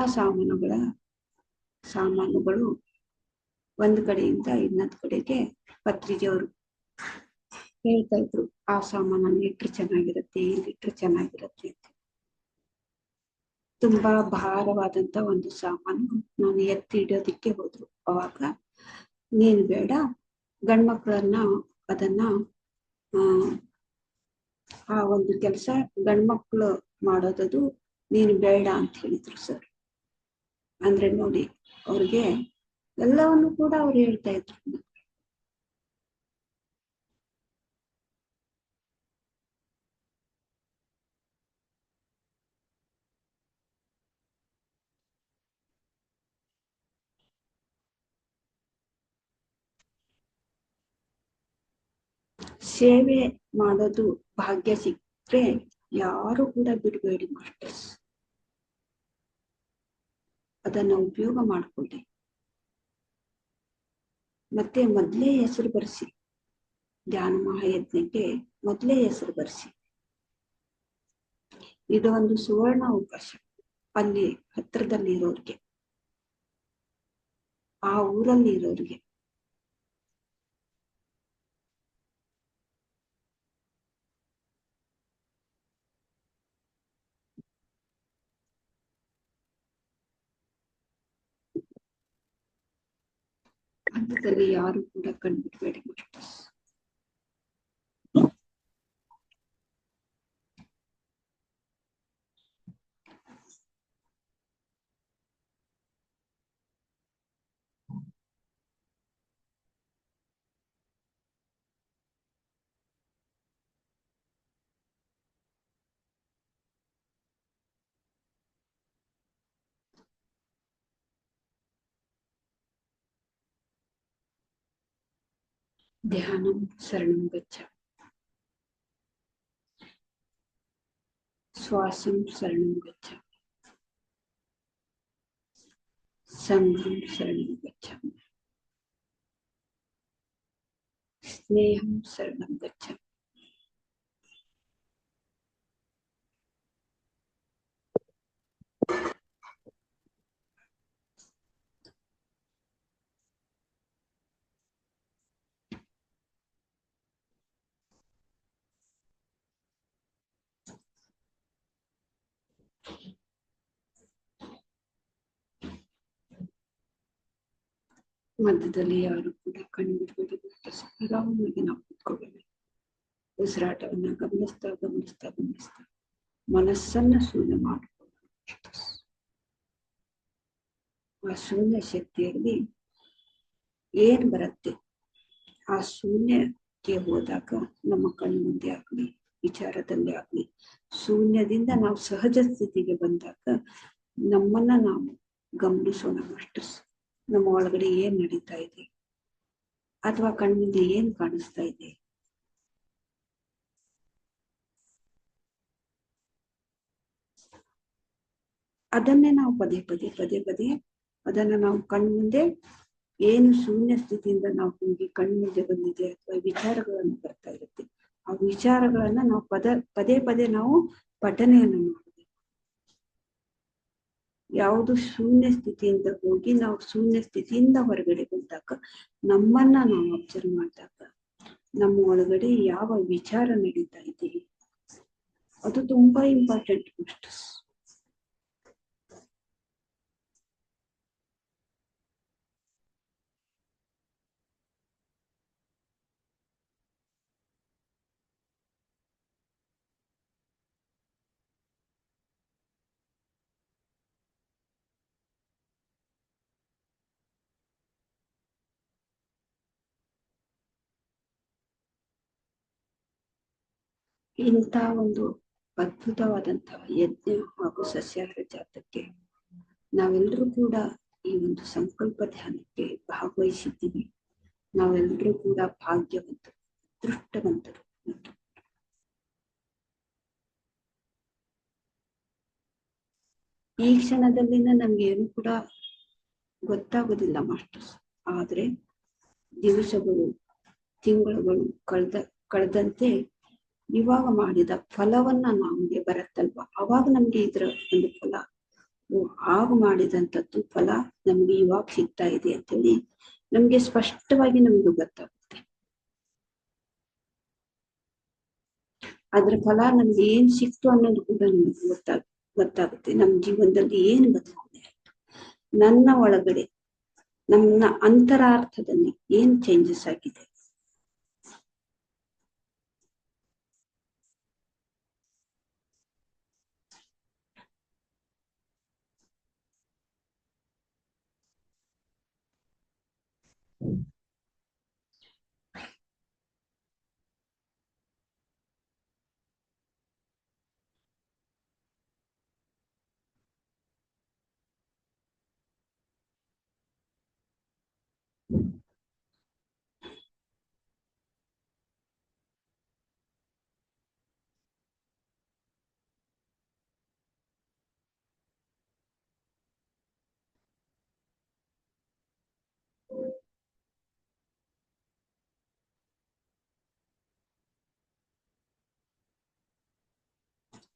ಸಾಮಾನುಗಳು ಒಂದ್ ಕಡೆಯಿಂದ ಇನ್ನೊಂದ್ ಕಡೆಗೆ ಪತ್ರಿಜಿಯವರು ಹೇಳ್ತಾ ಇದ್ರು, ಆ ಸಾಮಾನನ್ನು ಇಟ್ರೆ ಚೆನ್ನಾಗಿರುತ್ತೆ, ಇಲ್ಲಿಟ್ರೆ ಚೆನ್ನಾಗಿರುತ್ತೆ ಅಂತ. ತುಂಬಾ ಭಾರವಾದಂತ ಒಂದು ಸಾಮಾನು ನಾನು ಎತ್ತಿ ಇಡೋದಿಕ್ಕೆ ಹೋದ್ರು. ಅವಾಗ ನೀನ್ ಬೇಡ, ಗಂಡ್ಮಕ್ಳನ್ನ ಅದನ್ನ ಆ ಒಂದು ಕೆಲಸ ಗಂಡ್ಮಕ್ಳು ಮಾಡೋದದು, ನೀನು ಬೇಡ ಅಂತ ಹೇಳಿದ್ರು ಸರ್. ಅಂದ್ರೆ ನೋಡಿ, ಅವ್ರಿಗೆ ಎಲ್ಲವನ್ನು ಕೂಡ ಅವ್ರು ಹೇಳ್ತಾ ಇದ್ರು. ಸೇವೆ ಮಾಡೋದು ಭಾಗ್ಯ ಸಿಕ್ಕ್ರೆ ಯಾರು ಕೂಡ ಬಿಡಬೇಡಿ ಮಾಸ್ಟರ್ಸ್, ಅದನ್ನ ಉಪಯೋಗ ಮಾಡ್ಕೊಳ್ಳಿ. ಮತ್ತೆ ಮೊದಲೇ ಹೆಸರು ಬರೆಸಿ, ಧ್ಯಾನ ಮಹಾಯಜ್ಞಕ್ಕೆ ಮೊದಲೇ ಹೆಸರು ಬರೆಸಿ. ಇದು ಒಂದು ಸುವರ್ಣ ಅವಕಾಶ. ಅಲ್ಲಿ ಹತ್ರದಲ್ಲಿ ಇರೋರಿಗೆ, ಆ ಊರಲ್ಲಿ ಇರೋರಿಗೆ. ಹಂತದಲ್ಲಿ ಯಾರು ಕೂಡ ಕಂಡುಬಿಡ್ಬೇಡಿ ಮಾಸ್ಟರ್ಸ್. ಧ್ಯಾನಂ ಶರಣಂ ಗಚ್ಚ, ಶ್ವಾಸಂ ಶರಣಂ ಗಚ್ಚ, ಸಂಘಂ ಶರಣಂ ಗಚ್ಚ, ಸ್ನೇಹಂ ಶರಣಂ ಗಚ್ಚ. ಮಧ್ಯದಲ್ಲಿ ಯಾರು ಕೂಡ ಕಂಡುಬಿಡಬೇಡಿ ಮಾಸ್ಟರ್ಸ್. ಆರಾಮಾಗಿ ನಾವು ಕೂತ್ಕೊಳ್ಳೋಣ. ಉಸಿರಾಟವನ್ನ ಗಮನಿಸ್ತಾ ಗಮನಿಸ್ತಾ ಗಮನಿಸ್ತಾ ಮನಸ್ಸನ್ನ ಶೂನ್ಯ ಮಾಡಿಕೊಳ್ಳೋಣ ಮಾಸ್ಟರ್ಸ್. ಆ ಶೂನ್ಯ ಶಕ್ತಿಯಲ್ಲಿ ಏನ್ ಬರುತ್ತೆ, ಆ ಶೂನ್ಯಕ್ಕೆ ಹೋದಾಗ ನಮ್ಮ ಕಣ್ಣು ಮುಂದೆ ಆಗ್ಲಿ, ವಿಚಾರದಲ್ಲಿ ಆಗ್ಲಿ, ಶೂನ್ಯದಿಂದ ನಾವು ಸಹಜ ಸ್ಥಿತಿಗೆ ಬಂದಾಗ ನಮ್ಮನ್ನ ನಾವು ಗಮನಿಸೋಣ ಮಾಸ್ಟರ್ಸ್. ನಮ್ಮ ಒಳಗಡೆ ಏನ್ ನಡೀತಾ ಇದೆ, ಅಥವಾ ಕಣ್ಣಿಂದ ಏನ್ ಕಾಣಿಸ್ತಾ ಇದೆ. ಅದನ್ನೇ ನಾವು ಪದೇ ಪದೇ ಪದೇ ಪದೇ ಅದನ್ನ ನಾವು ಕಣ್ಮುಂದೆ, ಏನು ಶೂನ್ಯ ಸ್ಥಿತಿಯಿಂದ ನಾವು ಹೋಗಿ ಕಣ್ಮುಂದೆ ಬಂದಿದೆ ಅಥವಾ ವಿಚಾರಗಳನ್ನು ಬರ್ತಾ ಇರುತ್ತೆ, ಆ ವಿಚಾರಗಳನ್ನ ನಾವು ಪದೇ ಪದೇ ನಾವು ಪಠನೆಯನ್ನು ಮಾಡಬೇಕು. ಯಾವುದು ಶೂನ್ಯ ಸ್ಥಿತಿಯಿಂದ ಹೋಗಿ ನಾವು ಶೂನ್ಯ ಸ್ಥಿತಿಯಿಂದ ಹೊರಗಡೆ ಬಂದಾಗ ನಮ್ಮನ್ನ ನಾವು ಅಬ್ಸರ್ವ್ ಮಾಡಿದಾಗ ನಮ್ಮ ಒಳಗಡೆ ಯಾವ ವಿಚಾರ ನಡೀತಾ ಇದೆ, ಅದು ತುಂಬಾ ಇಂಪಾರ್ಟೆಂಟ್ ಮಾಸ್ಟರ್ಸ್. ಇಂಥ ಒಂದು ಅದ್ಭುತವಾದಂತಹ ಯಜ್ಞ ಹಾಗೂ ಸಸ್ಯಾಹಾರ ಜಾತಕ್ಕೆ ನಾವೆಲ್ಲರೂ ಕೂಡ ಈ ಒಂದು ಸಂಕಲ್ಪ ಧ್ಯಾನಕ್ಕೆ ಭಾಗವಹಿಸಿದ್ದೀವಿ. ನಾವೆಲ್ಲರೂ ಕೂಡ ಭಾಗ್ಯವಂತರು, ಅದೃಷ್ಟವಂತರು. ಈ ಕ್ಷಣದಲ್ಲಿನ ನಮ್ಗೆ ಏನು ಕೂಡ ಗೊತ್ತಾಗೋದಿಲ್ಲ ಮಾಸ್ಟರ್ಸ್. ಆದ್ರೆ ದಿವಸಗಳು ತಿಂಗಳುಗಳು ಕಳೆದಂತೆ ಇವಾಗ ಮಾಡಿದ ಫಲವನ್ನ ನಮ್ಗೆ ಬರತ್ತಲ್ವಾ, ಅವಾಗ ನಮ್ಗೆ ಇದ್ರ ಒಂದು ಫಲ, ಆಗ ಮಾಡಿದಂಥದ್ದು ಫಲ ನಮ್ಗೆ ಇವಾಗ ಸಿಗ್ತಾ ಇದೆ ಅಂತೇಳಿ ನಮ್ಗೆ ಸ್ಪಷ್ಟವಾಗಿ ನಮ್ಗೆ ಗೊತ್ತಾಗುತ್ತೆ. ಅದ್ರ ಫಲ ನಮ್ಗೆ ಏನ್ ಸಿಕ್ತು ಅನ್ನೋದು ಕೂಡ ನಮ್ಗೆ ಗೊತ್ತಾಗುತ್ತೆ. ನಮ್ ಜೀವನದಲ್ಲಿ ಏನ್ ಬದಲಾವಣೆ ಆಯ್ತು, ನನ್ನ ಒಳಗಡೆ ನನ್ನ ಅಂತರಾರ್ಥದಲ್ಲಿ ಏನ್ ಚೇಂಜಸ್ ಆಗಿದೆ.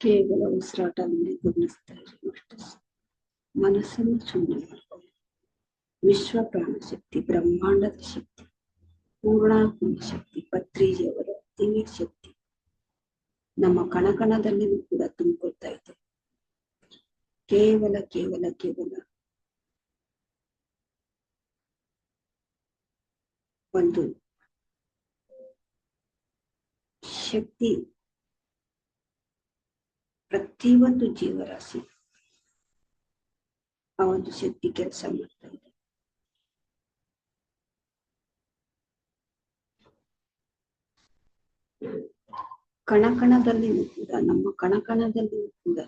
ಕೇವಲ ಉಸಿರಾಟ ಮೇಲೆ ಗಮನಿಸ್ತಾ ಇರಿ ಮಾಸ್ಟರ್ಸ್. ಮನಸ್ಸನ್ನು ಸುಮ್ಮನೆ ಮಾಡ್ಕೊಳ್ಳಿ. ವಿಶ್ವ ಪ್ರಾಣ ಶಕ್ತಿ, ಬ್ರಹ್ಮಾಂಡದ ಶಕ್ತಿ, ಪೂರ್ಣಾತ್ಮ ಶಕ್ತಿ, ಪತ್ರಿಜಿಯವರ ದಿವ್ಯ ಶಕ್ತಿ ನಮ್ಮ ಕಣಕಣದಲ್ಲಿ ಕೂಡ ತುಂಬಿಕೊಳ್ತಾ ಇದೆ. ಕೇವಲ ಕೇವಲ ಕೇವಲ ಒಂದು ಶಕ್ತಿ ಪ್ರತಿಯೊಂದು ಜೀವರಾಶಿ ಆ ಒಂದು ಶಕ್ತಿ ಕೆಲಸ ಮಾಡ್ತಾ ಇದೆ. ಕಣಕಣದಲ್ಲಿಯೂ ಕೂಡ, ನಮ್ಮ ಕಣಕಣದಲ್ಲಿಯೂ ಕೂಡ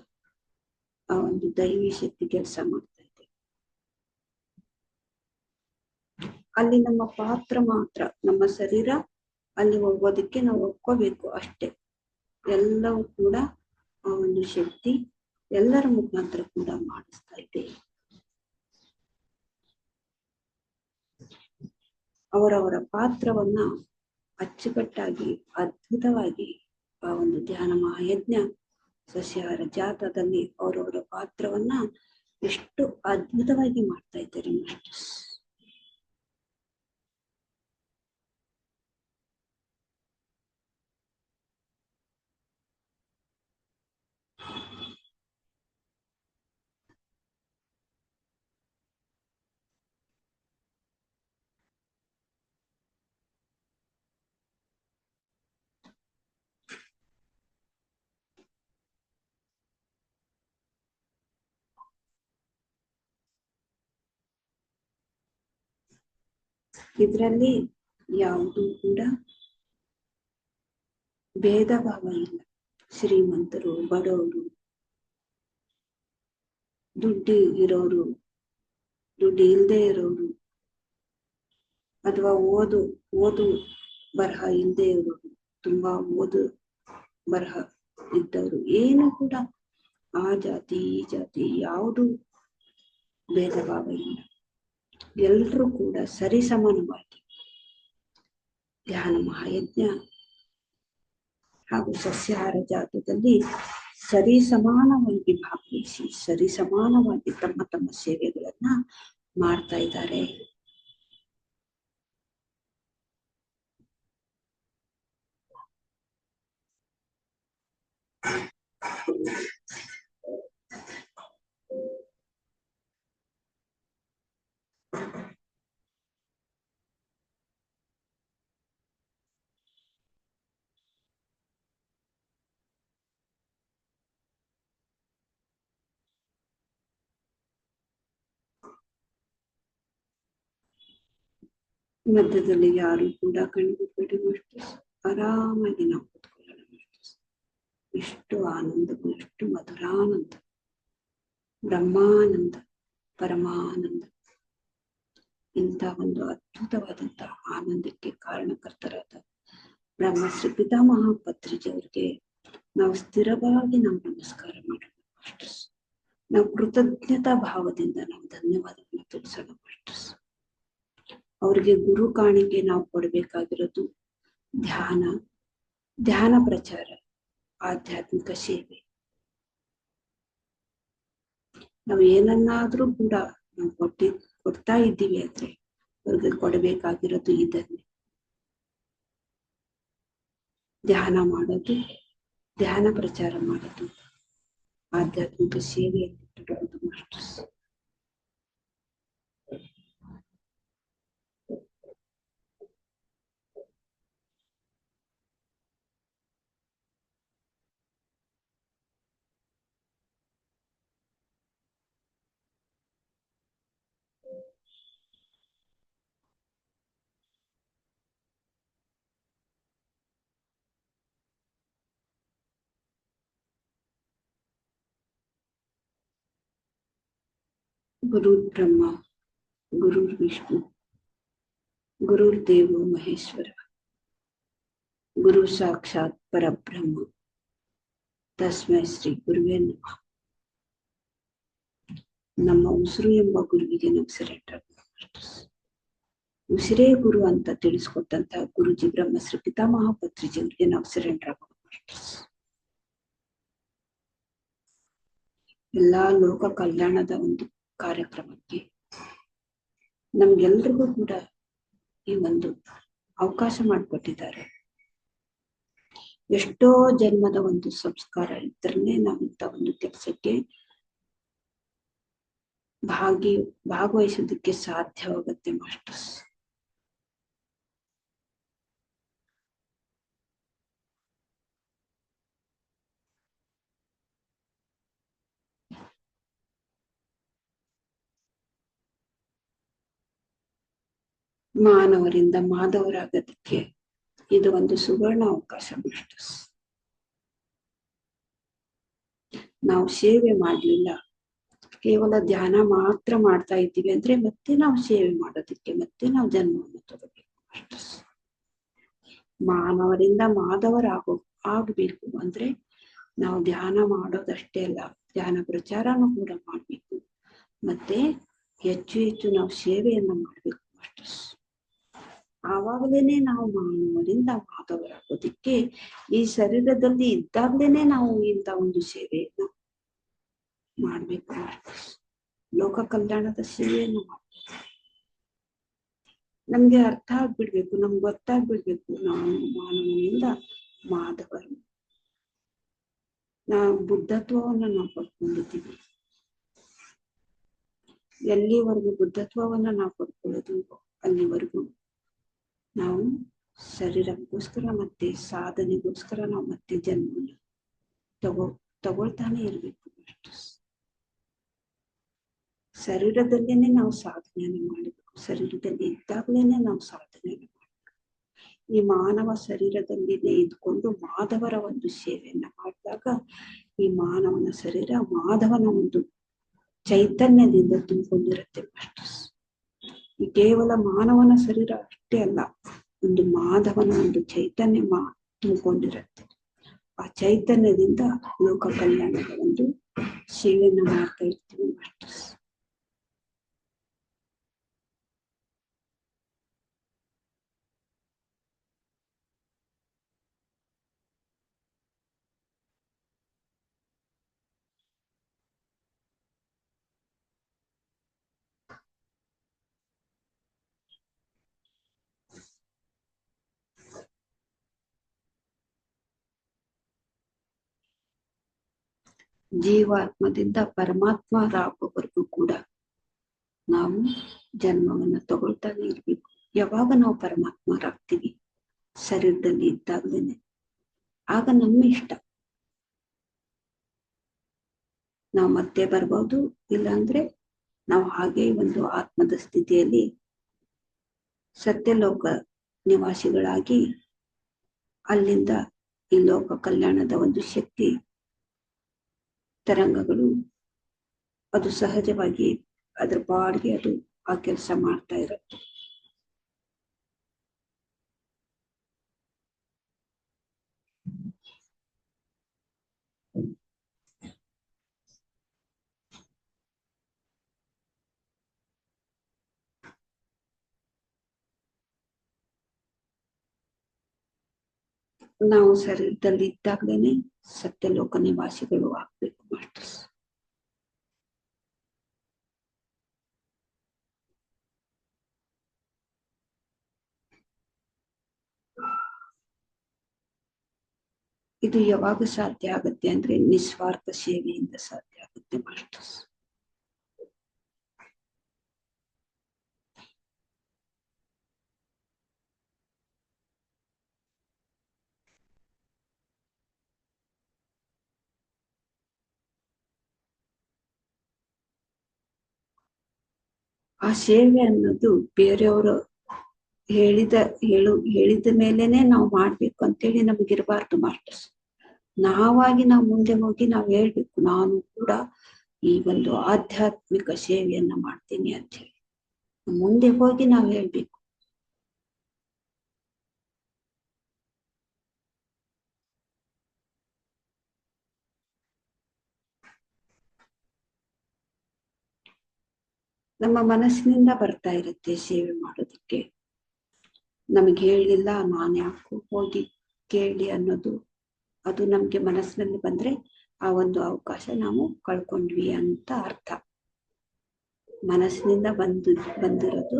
ಆ ಒಂದು ದೈವಿ ಶಕ್ತಿ ಕೆಲಸ ಮಾಡ್ತಾ ಇದೆ. ಅಲ್ಲಿ ನಮ್ಮ ಪಾತ್ರ ಮಾತ್ರ, ನಮ್ಮ ಶರೀರ ಅಲ್ಲಿ ಹೋಗೋದಕ್ಕೆ ನಾವು ಒಪ್ಕೋಬೇಕು ಅಷ್ಟೇ. ಎಲ್ಲವೂ ಕೂಡ ಆ ಒಂದು ಶಕ್ತಿ ಎಲ್ಲರ ಮುಖಾಂತರ ಕೂಡ ಮಾಡಿಸ್ತಾ ಇದೆ. ಅವರವರ ಪಾತ್ರವನ್ನ ಅಚ್ಚುಕಟ್ಟಾಗಿ ಅದ್ಭುತವಾಗಿ ಆ ಒಂದು ಧ್ಯಾನ ಮಹಾಯಜ್ಞ ಸಸ್ಯಾಹಾರ ಜಾತದಲ್ಲಿ ಅವರವರ ಪಾತ್ರವನ್ನ ಎಷ್ಟು ಅದ್ಭುತವಾಗಿ ಮಾಡ್ತಾ ಇದ್ದಾರೆ ಮಾಸ್ಟರ್ಸ್. ಇದರಲ್ಲಿ ಯಾವುದೂ ಕೂಡ ಭೇದ ಭಾವ ಇಲ್ಲ. ಶ್ರೀಮಂತರು, ಬಡವರು, ದುಡ್ಡು ಇರೋರು, ದುಡ್ಡು ಇಲ್ಲದೆ ಇರೋರು, ಅಥವಾ ಓದು ಬರಹ ಇಲ್ಲದೆ ಇರೋರು, ತುಂಬಾ ಓದು ಬರಹ ಇದ್ದವರು, ಏನು ಕೂಡ ಆ ಜಾತಿ ಈ ಜಾತಿ ಯಾವುದು ಭೇದ ಭಾವ ಇಲ್ಲ. ಎಲ್ಲರೂ ಕೂಡ ಸರಿ ಸಮಾನವಾಗಿ ಧ್ಯಾನ ಮಹಾಯಜ್ಞ ಹಾಗೂ ಸಸ್ಯಾಹಾರ ಜಾತದಲ್ಲಿ ಸರಿ ಸಮಾನವಾಗಿ ಭಾಗವಹಿಸಿ ಸರಿ ಸಮಾನವಾಗಿ ತಮ್ಮ ತಮ್ಮ ಸೇವೆಗಳನ್ನ ಮಾಡ್ತಾ ಇದ್ದಾರೆ. ಮಧ್ಯದಲ್ಲಿ ಯಾರು ಕೂಡ ಕಣ್ಬಿಟ್ಬಿಟ್ಟು ಮಾಸ್ಟರ್ಸ್, ಆರಾಮಾಗಿ ನಾವು ಕೂತ್ಕೊಳ್ಳೋಣ ಮಾಸ್ಟರ್ಸ್. ಎಷ್ಟು ಆನಂದ, ಎಷ್ಟು ಮಧುರಾನಂದ, ಬ್ರಹ್ಮಾನಂದ, ಪರಮಾನಂದ. ಇಂಥ ಒಂದು ಅದ್ಭುತವಾದಂತಹ ಆನಂದಕ್ಕೆ ಕಾರಣಕರ್ತರಾದ ಬ್ರಹ್ಮಶ್ರೀ ಪಿತಾಮಹ ಪತ್ರಿಜಿಯವರಿಗೆ ನಾವು ಸ್ಥಿರವಾಗಿ ನಾವು ನಮಸ್ಕಾರ ಮಾಡೋಣ ಮಾಸ್ಟರ್ಸ್. ನಾವು ಕೃತಜ್ಞತಾ ಭಾವದಿಂದ ನಾವು ಧನ್ಯವಾದವನ್ನು ತಿಳಿಸೋಣ ಮಾಸ್ಟರ್ಸ್. ಅವ್ರಿಗೆ ಗುರು ಕಾಣಿಕೆ ನಾವು ಕೊಡಬೇಕಾಗಿರೋದು ಧ್ಯಾನ, ಧ್ಯಾನ ಪ್ರಚಾರ, ಆಧ್ಯಾತ್ಮಿಕ ಸೇವೆ. ನಾವು ಏನನ್ನಾದ್ರೂ ಕೂಡ ನಾವು ಕೊಡ್ತಾ ಇದ್ದೀವಿ ಅಂದ್ರೆ ಅವ್ರಿಗೆ ಕೊಡಬೇಕಾಗಿರೋದು ಇದನ್ನೇ. ಧ್ಯಾನ ಮಾಡೋದು, ಧ್ಯಾನ ಪ್ರಚಾರ ಮಾಡೋದು, ಆಧ್ಯಾತ್ಮಿಕ ಸೇವೆಯಲ್ಲಿ ತೊಡಗೋದು ಮಾಸ್ಟರ್ಸ್. ಗುರುರ್ ಬ್ರಹ್ಮ ಗುರುರ್ ವಿಷ್ಣು ಗುರುರ್ ದೇವೋ ಮಹೇಶ್ವರ ಗುರು ಸಾಕ್ಷಾತ್ ಪರಬ್ರಹ್ಮ ತಸ್ಮೈ ಶ್ರೀ ಗುರುವೇ ನಮಃ. ನಮ್ಮ ಉಸಿರು ಎಂಬ ಗುರುವಿಗೆ ನಾವು ಸರೆಂಡರ್. ಉಸಿರೇ ಗುರು ಅಂತ ತಿಳಿಸ್ಕೊಟ್ಟಂತ ಗುರುಜಿ ಬ್ರಹ್ಮಶ್ರೀ ಪಿತಾಮಹ ಪತ್ರಿಜಿಯವರಿಗೆ ನಾವು ಸರೆಂಡರ್ ಆಗೋಣ. ಎಲ್ಲಾ ಲೋಕ ಕಲ್ಯಾಣದ ಒಂದು ಕಾರ್ಯಕ್ರಮಕ್ಕೆ ನಮ್ಗೆಲ್ರಿಗೂ ಕೂಡ ಈ ಒಂದು ಅವಕಾಶ ಮಾಡಿಕೊಟ್ಟಿದ್ದಾರೆ. ಎಷ್ಟೋ ಜನ್ಮದ ಒಂದು ಸಂಸ್ಕಾರ ಇದ್ರನ್ನೇ ನಾವು ಇಂಥ ಒಂದು ಕೆಲಸಕ್ಕೆ ಭಾಗವಹಿಸೋದಕ್ಕೆ ಸಾಧ್ಯವಾಗುತ್ತೆ ಮಾಸ್ಟರ್ಸ್. ಮಾನವರಿಂದ ಮಾಧವರಾಗೋದಕ್ಕೆ ಇದು ಒಂದು ಸುವರ್ಣ ಅವಕಾಶ ಮಾಸ್ಟರ್ಸ್. ನಾವು ಸೇವೆ ಮಾಡಲಿಲ್ಲ, ಕೇವಲ ಧ್ಯಾನ ಮಾತ್ರ ಮಾಡ್ತಾ ಇದ್ದೀವಿ ಅಂದ್ರೆ ಮತ್ತೆ ನಾವು ಸೇವೆ ಮಾಡೋದಕ್ಕೆ ಮತ್ತೆ ನಾವು ಜನ್ಮವನ್ನು ತಗೋಬೇಕು ಮಾಸ್ಟರ್ಸ್. ಮಾನವರಿಂದ ಆಗ್ಬೇಕು ಅಂದ್ರೆ ನಾವು ಧ್ಯಾನ ಮಾಡೋದಷ್ಟೇ ಅಲ್ಲ, ಧ್ಯಾನ ಪ್ರಚಾರನೂ ಕೂಡ ಮಾಡ್ಬೇಕು, ಮತ್ತೆ ಹೆಚ್ಚು ಹೆಚ್ಚು ನಾವು ಸೇವೆಯನ್ನ ಮಾಡ್ಬೇಕು ಮಾಸ್ಟರ್ಸ್. ಆವಾಗಲೇನೆ ನಾವು ಮಾನವರಿಂದ ಮಾಧವರಾಗೋದಿಕ್ಕೆ, ಈ ಶರೀರದಲ್ಲಿ ಇದ್ದಾಗಲೇನೆ ನಾವು ಇಂಥ ಒಂದು ಸೇವೆಯನ್ನ ಮಾಡ್ಬೇಕು ಮಾಸ್ಟರ್ಸ್. ಲೋಕ ಕಲ್ಯಾಣದ ಸೇವೆಯನ್ನು ಮಾಡ್ಬೇಕು. ನಮ್ಗೆ ಅರ್ಥ ಆಗ್ಬಿಡ್ಬೇಕು, ನಮ್ಗೆ ಗೊತ್ತಾಗ್ಬಿಡ್ಬೇಕು, ನಾವು ಮಾನವನಿಂದ ಮಾಧವರು. ನಾವು ಬುದ್ಧತ್ವವನ್ನು ನಾವು ಪಡ್ಕೊಂಡಿದ್ದೀವಿ. ಎಲ್ಲಿವರೆಗೂ ಬುದ್ಧತ್ವವನ್ನ ನಾವು ಪಡ್ಕೊಳ್ಳೋದು ಅಲ್ಲಿವರೆಗೂ ನಾವು ಶರೀರಕ್ಕೋಸ್ಕರ ಮತ್ತೆ ಸಾಧನೆಗೋಸ್ಕರ ನಾವು ಮತ್ತೆ ಜನ್ಮವನ್ನು ತಗೊಳ್ತಾನೆ ಇರ್ಬೇಕು ಮಾಸ್ಟರ್ಸ್. ಶರೀರದಲ್ಲೇನೆ ನಾವು ಸಾಧನೆಯನ್ನು ಮಾಡಬೇಕು, ಶರೀರದಲ್ಲಿ ಇದ್ದಾಗಲೇನೆ ನಾವು ಸಾಧನೆಯನ್ನು ಮಾಡಬೇಕು. ಈ ಮಾನವ ಶರೀರದಲ್ಲಿನೇ ಇದ್ಕೊಂಡು ಮಾಧವರ ಒಂದು ಸೇವೆಯನ್ನ ಮಾಡಿದಾಗ ಈ ಮಾನವನ ಶರೀರ ಮಾಧವನ ಒಂದು ಚೈತನ್ಯದಿಂದ ತುಂಬಿಕೊಂಡಿರುತ್ತೆ ಮಾಸ್ಟರ್ಸ್. ಈ ಕೇವಲ ಮಾನವನ ಶರೀರ ಅಷ್ಟೇ ಅಲ್ಲ, ಒಂದು ಮಾಧವನ ಒಂದು ಚೈತನ್ಯ ತುಂಬಿಕೊಂಡಿರುತ್ತೆ. ಆ ಚೈತನ್ಯದಿಂದ ಲೋಕ ಕಲ್ಯಾಣದ ಒಂದು ಸೇವೆಯನ್ನ ಮಾಡ್ತಾ ಇರ್ತೀವಿ ಮಾಸ್ಟರ್ಸ್. ಜೀವಾತ್ಮದಿಂದ ಪರಮಾತ್ಮರಾಗುವವರೆಗೂ ಕೂಡ ನಾವು ಜನ್ಮವನ್ನ ತಗೊಳ್ತಾನೆ ಇರ್ಬೇಕು. ಯಾವಾಗ ನಾವು ಪರಮಾತ್ಮರಾಗ್ತೀವಿ ಶರೀರದಲ್ಲಿ ಇದ್ದಾಗಲೇನೆ, ಆಗ ನಮ್ಮ ಇಷ್ಟ, ನಾವು ಮತ್ತೆ ಬರ್ಬೋದು, ಇಲ್ಲಾಂದ್ರೆ ನಾವು ಹಾಗೆ ಒಂದು ಆತ್ಮದ ಸ್ಥಿತಿಯಲ್ಲಿ ಸತ್ಯಲೋಕ ನಿವಾಸಿಗಳಾಗಿ ಅಲ್ಲಿಂದ ಈ ಲೋಕ ಕಲ್ಯಾಣದ ಒಂದು ಶಕ್ತಿ ತರಂಗಗಳು ಅದು ಸಹಜವಾಗಿ ಅದ್ರ ಬಾಡಿಗೆ ಅದು ಆ ಕೆಲಸ ಮಾಡ್ತಾ ಇರುತ್ತೆ. ನಾವು ಶರೀರದಲ್ಲಿ ಇದ್ದಾಗ್ಲೇನೆ ಸತ್ಯಲೋಕ ನಿವಾಸಿಗಳು ಆಗ್ಬೇಕು ಮಾಸ್ಟರ್ಸ್. ಇದು ಯಾವಾಗ ಸಾಧ್ಯ ಆಗುತ್ತೆ ಅಂದ್ರೆ ನಿಸ್ವಾರ್ಥ ಸೇವೆಯಿಂದ ಸಾಧ್ಯ ಆಗುತ್ತೆ ಮಾಸ್ಟರ್ಸ್. ಆ ಸೇವೆ ಅನ್ನೋದು ಬೇರೆಯವರು ಹೇಳಿದ ಹೇಳಿದ ಮೇಲೆನೆ ನಾವು ಮಾಡ್ಬೇಕು ಅಂತೇಳಿ ನಮಗಿರಬಾರ್ದು ಮಾಸ್ಟರ್ಸ್. ನಾವಾಗಿ ನಾವು ಮುಂದೆ ಹೋಗಿ ನಾವು ಹೇಳ್ಬೇಕು, ನಾನು ಕೂಡ ಈ ಒಂದು ಆಧ್ಯಾತ್ಮಿಕ ಸೇವೆಯನ್ನ ಮಾಡ್ತೀನಿ ಅಂತ ಹೇಳಿ ಮುಂದೆ ಹೋಗಿ ನಾವು ಹೇಳ್ಬೇಕು. ನಮ್ಮ ಮನಸ್ಸಿನಿಂದ ಬರ್ತಾ ಇರುತ್ತೆ ಸೇವೆ ಮಾಡೋದಕ್ಕೆ. ನಮಗೆ ಹೇಳಿಲ್ಲ, ನಾನು ಯಾಕೋ ಹೋಗಿ ಕೇಳಿ ಅನ್ನೋದು, ಅದು ನಮ್ಗೆ ಮನಸ್ಸಿನಲ್ಲಿ ಬಂದ್ರೆ ಆ ಒಂದು ಅವಕಾಶ ನಾವು ಕಳ್ಕೊಂಡ್ವಿ ಅಂತ ಅರ್ಥ. ಮನಸ್ಸಿನಿಂದ ಬಂದಿರೋದು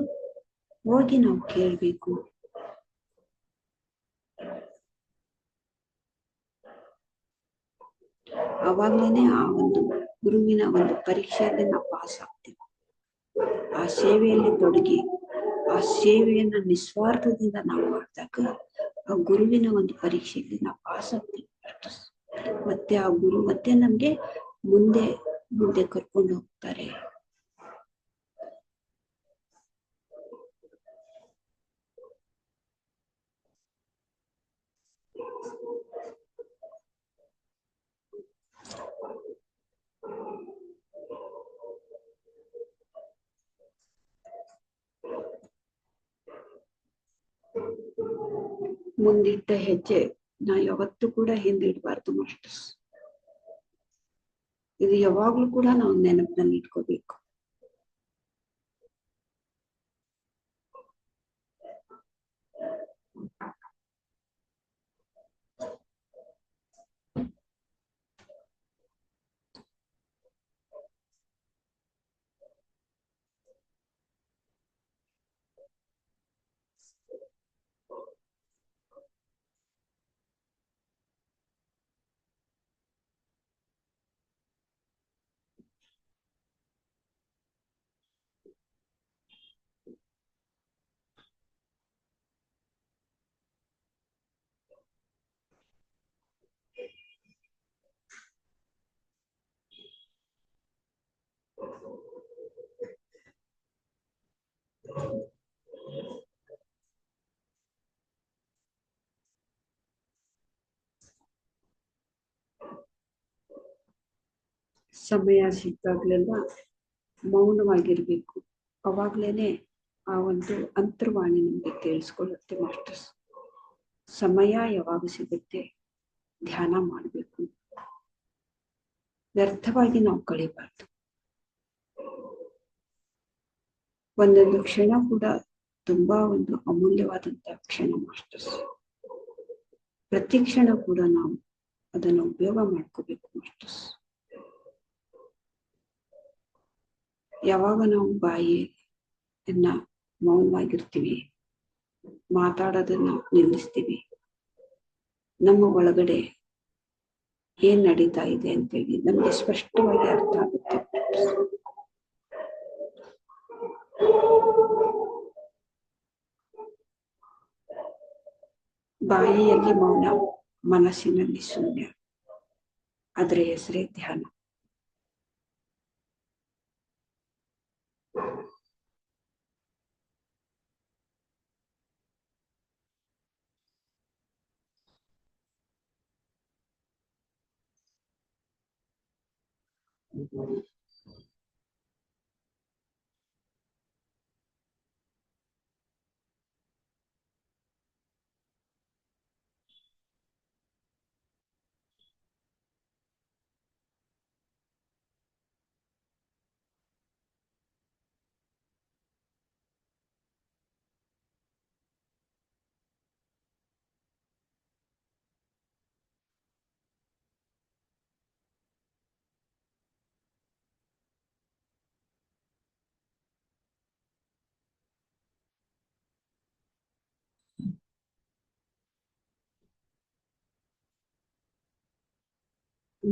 ಹೋಗಿ ನಾವು ಕೇಳ್ಬೇಕು. ಅವಾಗ್ಲೇನೆ ಆ ಒಂದು ಗುರುವಿನ ಒಂದು ಪರೀಕ್ಷೆಯಲ್ಲಿ ನಾವು ಪಾಸ್ ಆಗ್ತೀವಿ. ಆ ಸೇವೆಯಲ್ಲಿ ತೊಡಗಿ ಆ ಸೇವೆಯನ್ನ ನಿಸ್ವಾರ್ಥದಿಂದ ನಾವು ಮಾಡಿದಾಗ ಆ ಗುರುವಿನ ಒಂದು ಪರೀಕ್ಷೆಯಲ್ಲಿ ನಾವು ಪಾಸ್ ಆಗ್ತೀವಿ. ಮತ್ತೆ ಆ ಗುರು ಮತ್ತೆ ನಮ್ಗೆ ಮುಂದೆ ಮುಂದೆ ಕರ್ಕೊಂಡು ಹೋಗ್ತಾರೆ. ಮುಂದಿಟ್ಟ ಹೆಜ್ಜೆ ನಾ ಯಾವತ್ತೂ ಕೂಡ ಹಿಂದಿಡ್ಬಾರ್ದು ಮಾಸ್ಟರ್ಸ್. ಇದು ಯಾವಾಗ್ಲೂ ಕೂಡ ನಾವು ನೆನಪಿನಲ್ಲಿ ಇಟ್ಕೋಬೇಕು. ಸಮಯ ಸಿಕ್ಕಾಗ್ಲೆಲ್ಲ ಮೌನವಾಗಿರ್ಬೇಕು. ಅವಾಗ್ಲೇನೆ ಆ ಒಂದು ಅಂತರ್ವಾಣಿ ನಮ್ಗೆ ಕೇಳಿಸ್ಕೊಳ್ಳುತ್ತೆ ಮಾಸ್ಟರ್ಸ್. ಸಮಯ ಯಾವಾಗ ಸಿಗುತ್ತೆ ಧ್ಯಾನ ಮಾಡ್ಬೇಕು. ವ್ಯರ್ಥವಾಗಿ ನಾವು ಕಳಿಬಾರ್ದು. ಒಂದೊಂದು ಕ್ಷಣ ಕೂಡ ತುಂಬಾ ಒಂದು ಅಮೂಲ್ಯವಾದಂತಹ ಕ್ಷಣ ಮಾಸ್ಟರ್ಸ್. ಪ್ರತಿ ಕ್ಷಣ ಕೂಡ ನಾವು ಅದನ್ನು ಉಪಯೋಗ ಮಾಡ್ಕೋಬೇಕು ಮಾಸ್ಟರ್ಸ್. ಯಾವಾಗ ನಾವು ಬಾಯಿಯನ್ನ ಮೌನವಾಗಿರ್ತೀವಿ, ಮಾತಾಡೋದನ್ನ ನಿಲ್ಲಿಸ್ತೀವಿ, ನಮ್ಮ ಒಳಗಡೆ ಏನ್ ನಡೀತಾ ಇದೆ ಅಂತೇಳಿ ನಮ್ಗೆ ಸ್ಪಷ್ಟವಾಗಿ ಅರ್ಥ ಆಗುತ್ತೆ. ಬಾಯಿಯಲ್ಲಿ ಮೌನ, ಮನಸ್ಸಿನಲ್ಲಿ ಶೂನ್ಯ. ಅದರ ಹೆಸರೇ ಧ್ಯಾನ.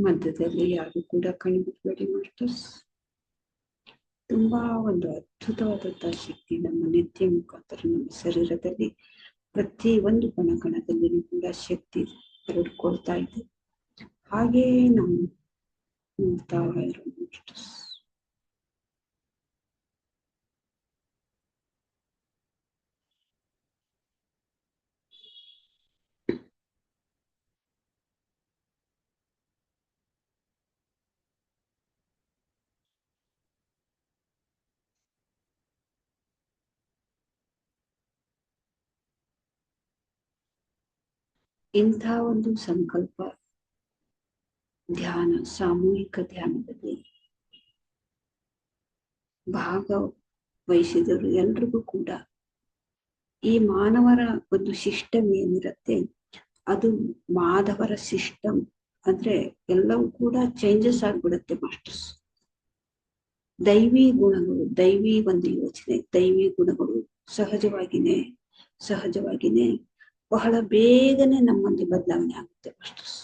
ಮಧ್ಯದಲ್ಲಿ ಯಾರು ಕೂಡ ಕಣ್ಬಿಡ್ಬೇಡಿ ಮಾಸ್ಟರ್ಸ್. ತುಂಬಾ ಒಂದು ಅದ್ಭುತವಾದಂತಹ ಶಕ್ತಿ ನಮ್ಮ ನಿತ್ಯ ಮುಖಾಂತರ ನಮ್ಮ ಶರೀರದಲ್ಲಿ ಪ್ರತಿ ಒಂದು ಕಣಕಣದಲ್ಲಿಯೂ ಕೂಡ ಶಕ್ತಿ ಹರಡ್ಕೊಳ್ತಾ ಇದೆ. ಹಾಗೆಯೇ ನಾವು ನೋಡ್ತಾ ಇರೋ ಮಾಸ್ಟರ್ಸ್. ಇಂಥ ಒಂದು ಸಂಕಲ್ಪ ಧ್ಯಾನ, ಸಾಮೂಹಿಕ ಧ್ಯಾನದಲ್ಲಿ ಭಾಗವಹಿಸಿದರು ಎಲ್ರಿಗೂ ಕೂಡ ಈ ಮಾನವರ ಒಂದು ಸಿಸ್ಟಮ್ ಏನಿರುತ್ತೆ ಅದು ಮಾಧವರ ಸಿಸ್ಟಮ್ ಅಂದ್ರೆ ಎಲ್ಲವೂ ಕೂಡ ಚೇಂಜಸ್ ಆಗ್ಬಿಡುತ್ತೆ ಮಾಸ್ಟರ್ಸ್. ದೈವಿ ಗುಣಗಳು, ದೈವಿ ಒಂದು ಯೋಚನೆ, ದೈವಿ ಗುಣಗಳು ಸಹಜವಾಗಿನೇ ಬಹಳ ಬೇಗನೆ ನಮ್ಮಲ್ಲಿ ಬದಲಾವಣೆ ಆಗುತ್ತೆ ಮಾಸ್ಟರ್ಸ್.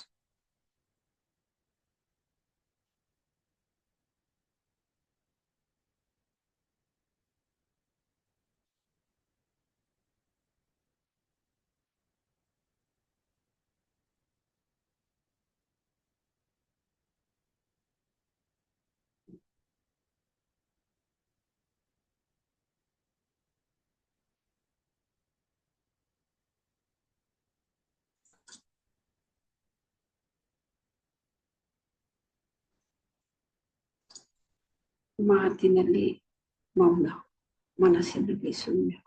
ಮಾತಿನಲ್ಲಿ ಮೌನ, ಮನಸ್ಸಿನಲ್ಲಿ ಶೂನ್ಯ,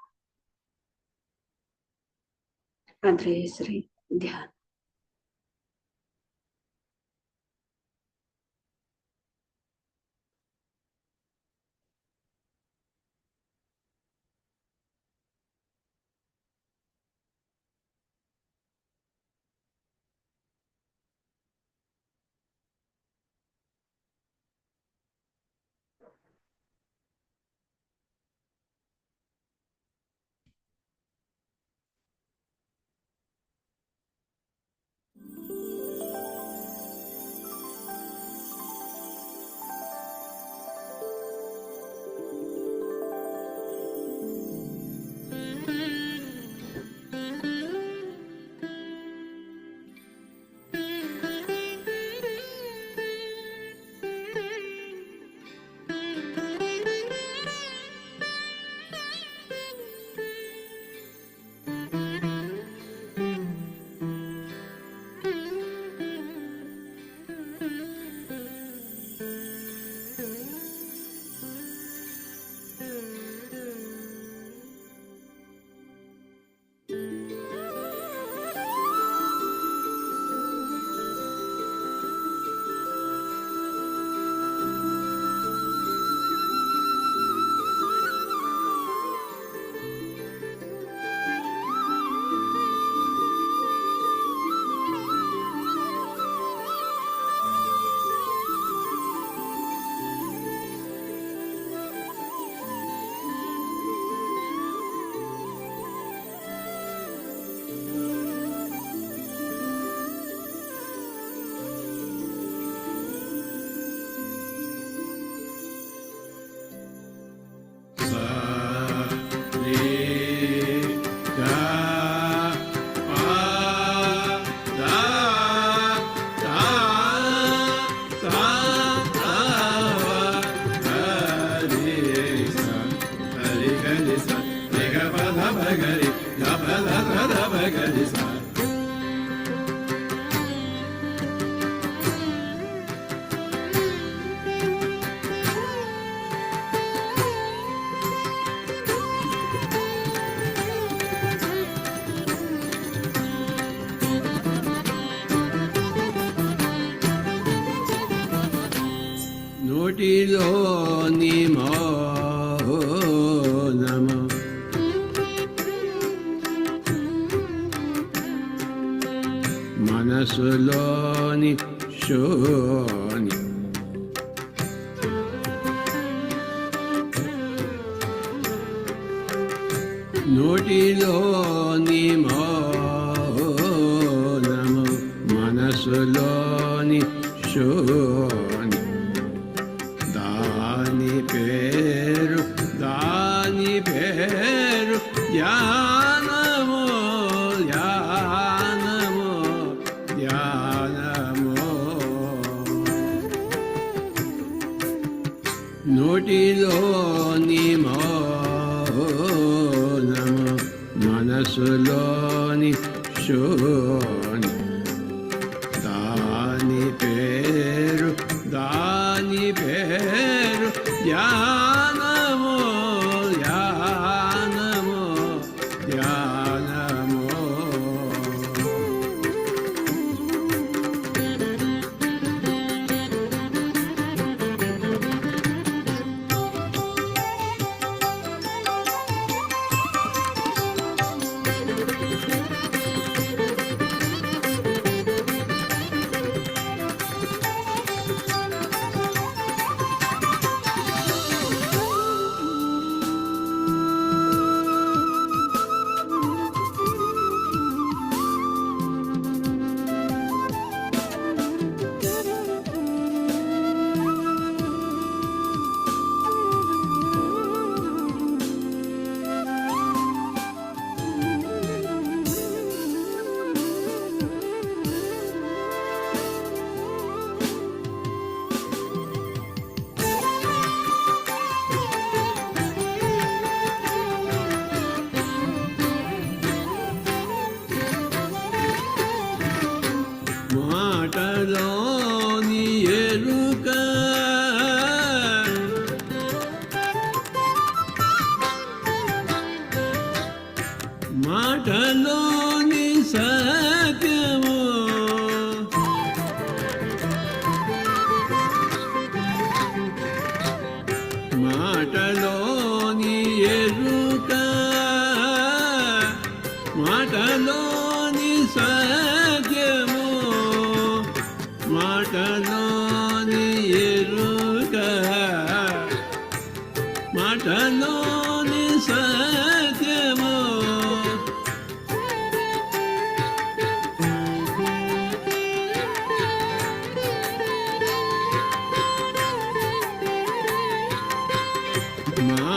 ಅದ್ರ ಹೆಸರೇ ಧ್ಯಾನ. ನೋಟಿಲೋ ನಿಮೋ ನಮ మనసులోని శూన్య నోటిలోని మౌనము మనసులోని శూన్య శూన్యం దాని పేరు ధ్యానము ధ్యానము ధ్యానము. మాటలోని ఎరుక మాటలోని సత్యము మాటలోని ఎరుక మాటలోని సత్యము మాటలోని ఎరుక మాటలోని సత్యము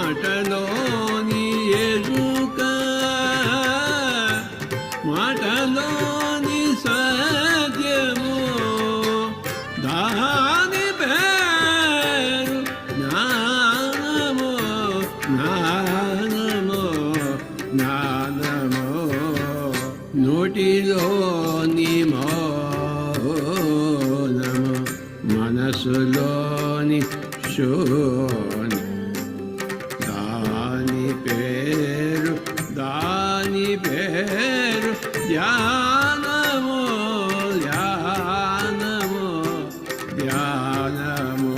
మాటలోని ఎరుక మాటలోని సత్యము దాని పేరు జ్ఞానము జ్ఞానము జ్ఞానము. నోటిలోని మౌనము మనసులోని శూన్యం దాని పేరు ధ్యానము ధ్యానము ధ్యానము.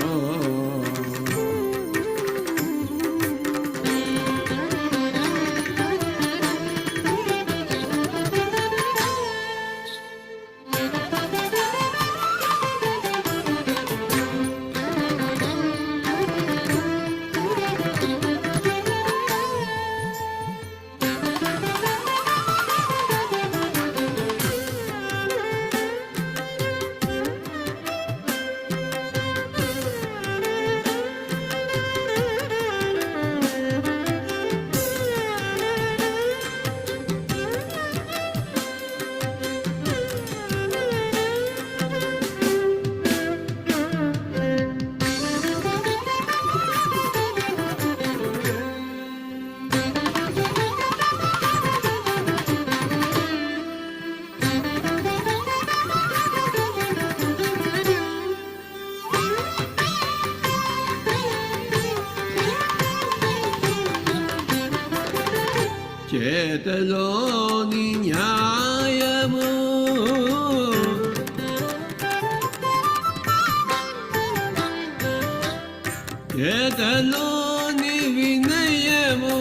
చేతలోని న్యాయము చేతలోని వినయము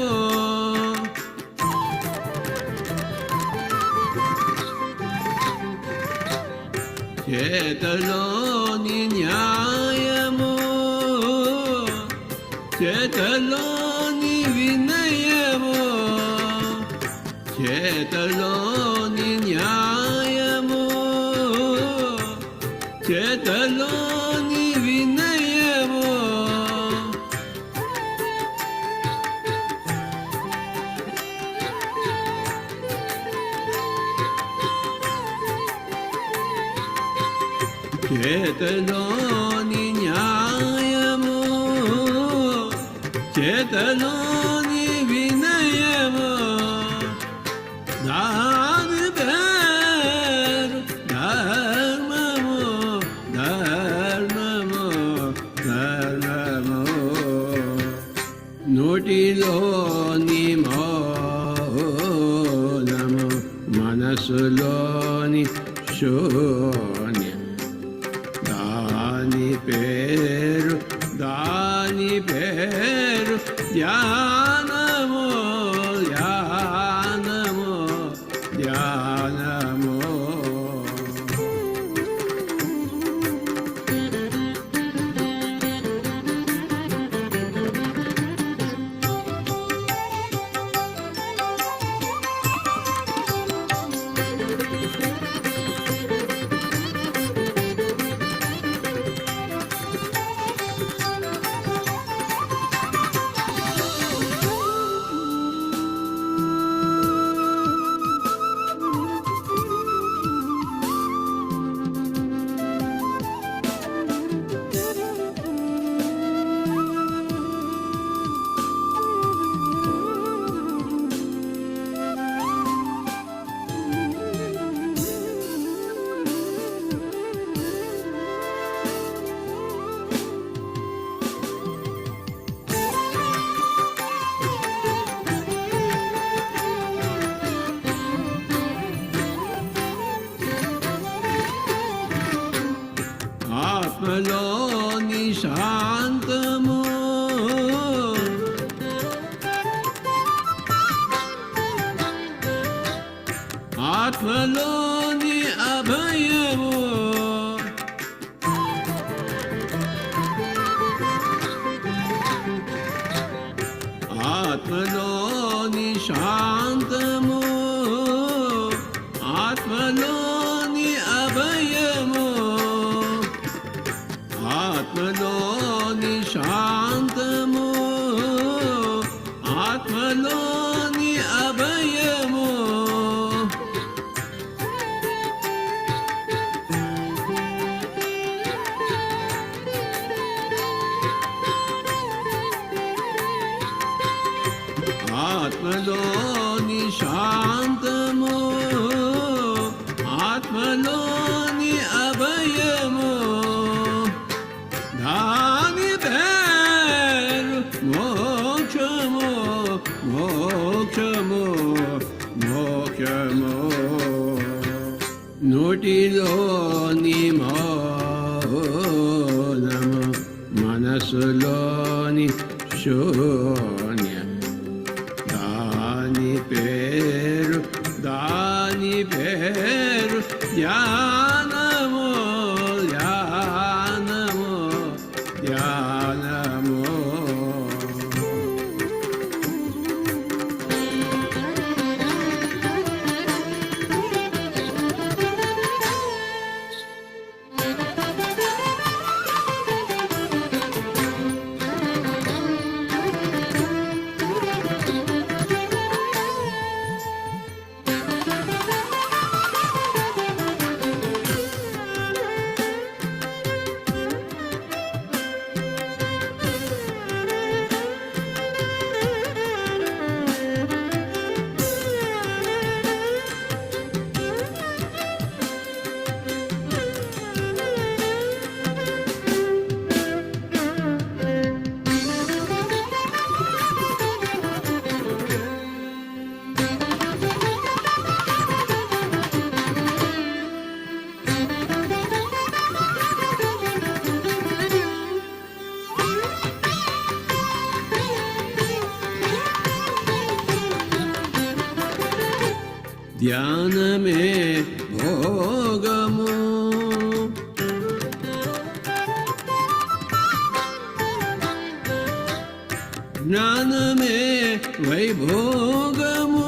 చేతలోని న్యాయము చేతలోని వినయము చేతలోని న్యాయము చేతలోని వినయము చేతలోని న్యాయము చేతలోని వినయము దాని బుద్ధలోని శూన్య దాని పేరు ధ్యానము ధ్యానము ధ్యానము. ఆత్మలోని శాంతము ఆత్మలోని అభయము ఆత్మలోని శాంతము ఆత్మలోని అభయము ఆత్మలోని శాంతము ఆత్మలోని అభయము. ఆత్మలోని శాంతము ఆత్మలోని అభయము దాని పేరు మోక్షము మోక్షము మోక్షము. నోటిలోని మౌనము మనసులోని శూన్య దాని పేరు ధ్యానము ధ్యానము ధ్యానము. ధ్యానమే భోగము జ్ఞానమే వైభోగము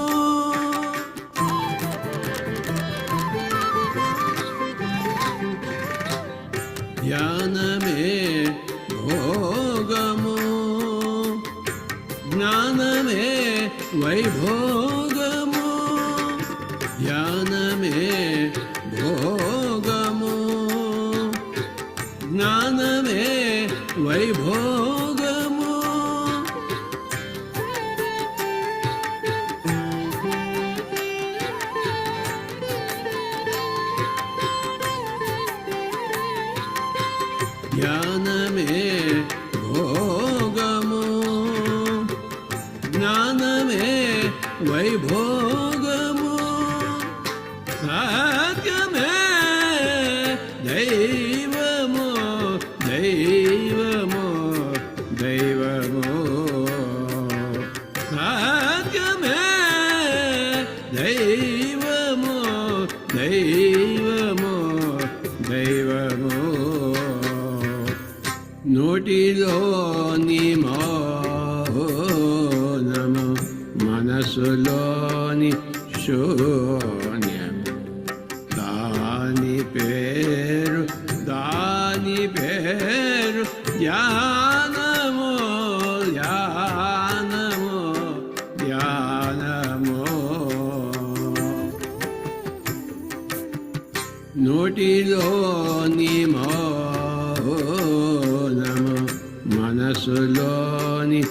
ధ్యానమే భోగము జ్ఞానమే వైభోగము ధ్యానమే భోగము జ్ఞానమే వైభోగము. జ్ఞానమే భోగము జ్ఞానమే వైభోగము. భాగ్యమే దైవమో దైవమో దైవమో భాగ్యమే దైవమో దైవమో దైవమో నోటిలోని మౌనము మనసులోని శూన్యం దాని పేరు ధ్యానము ధ్యానము ధ్యానము నోటిలోని మౌనము మనసులోని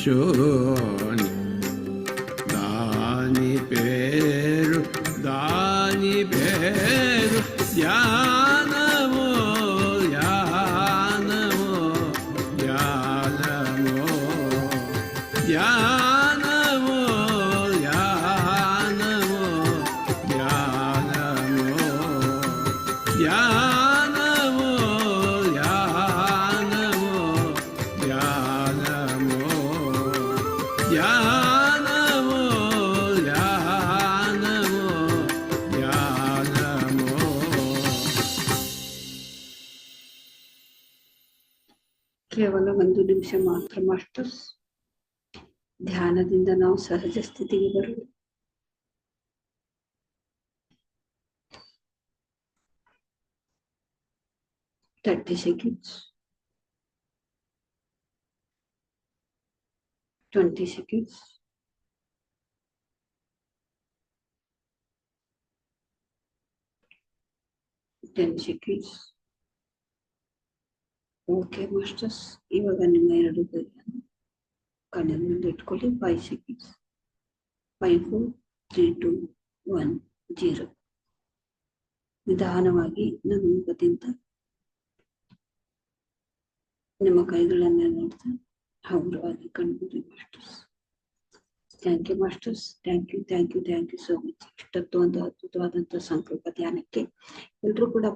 శూన్యం దాని పేరు ధ్యానము ధ్యానము ధ్యానము ధ్యానము ధ్యానము ధ్యానము ధ్యానము ధ్యానము ధ్యానము ధ్యానము ధ్యానము ధ్యానము. ಕೇವಲ 1 ನಿಮಿಷ ಮಾತ್ರ ಮಾಸ್ಟರ್ಸ್. ಧ್ಯಾನದಿಂದ ನಾವು ಸಹಜ ಸ್ಥಿತಿಗೆ ಬರುವುದು. Thirty seconds. 20 seconds. 10 seconds. Okay masters, ಇವಾಗ ನಿಮ್ಮ 2 ಕೈಗಳನ್ನು ಕಣ್ಣಿನ ಮುಂದೆ ಇಟ್ಕೊಳ್ಳಿ. 5 seconds. 5 4 3 2 1 0. ನಿಧಾನವಾಗಿ ನನ್ನ ಮುಖದಿಂದ ನಿಮ್ಮ ಕೈಗಳನ್ನೇ ನೋಡ್ತಾ ಹಗುರವಾಗಿ ಕಣ್ಮುಡಿ masters. Thank you masters, thank you thank you thank you so much. ಇಷ್ಟೊತ್ತು ಒಂದು ಅದ್ಭುತವಾದಂಥ ಸಂಕಲ್ಪ ಧ್ಯಾನಕ್ಕೆ ಎಲ್ಲರೂ ಕೂಡ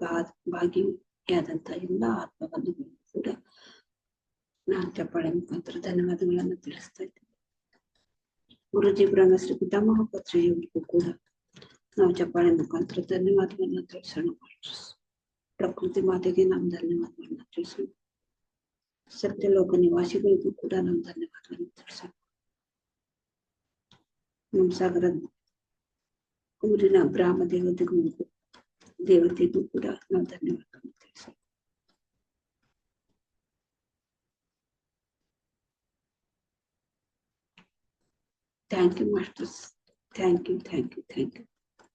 ಭಾಗಿಯಾದಂಥ ಎಲ್ಲ ಆತ್ಮಬಂಧುಗಳು ಕೂಡ ನಾನು ಚಪ್ಪಾಳೆ ಮುಖಾಂತರ ಧನ್ಯವಾದಗಳನ್ನು ತಿಳಿಸ್ತಾ ಇದ್ದೇನೆ. ಗುರುಜಿ ಬ್ರಹ್ಮಶ್ರೀ ಪಿತಾಮಹ ಪತ್ರಿಯವರಿಗೂ ಕೂಡ ನಾವು ಚಪ್ಪಾಳೆ ಮುಖಾಂತರ ಧನ್ಯವಾದಗಳನ್ನ ತಿಳಿಸೋಣ ಮಾಸ್ಟರ್ಸ್. ಪ್ರಕೃತಿ ಮಾತೆಗೆ ನಾವು ಧನ್ಯವಾದಗಳನ್ನ ತಿಳಿಸೋಣ. ಸತ್ಯಲೋಕ ನಿವಾಸಿಗಳಿಗೂ ಕೂಡ ನಾವು ಧನ್ಯವಾದಗಳನ್ನು ತಿಳಿಸೋಣ. ನಮ್ಮ ಸಾಗರ ಊರಿನ ಗ್ರಾಮ ದೇವತೆಗೂ ಕೂಡ ನಾವು ಧನ್ಯವಾದಗಳನ್ನು ತಿಳಿಸೋಣ. Thank you masters, thank you thank you thank you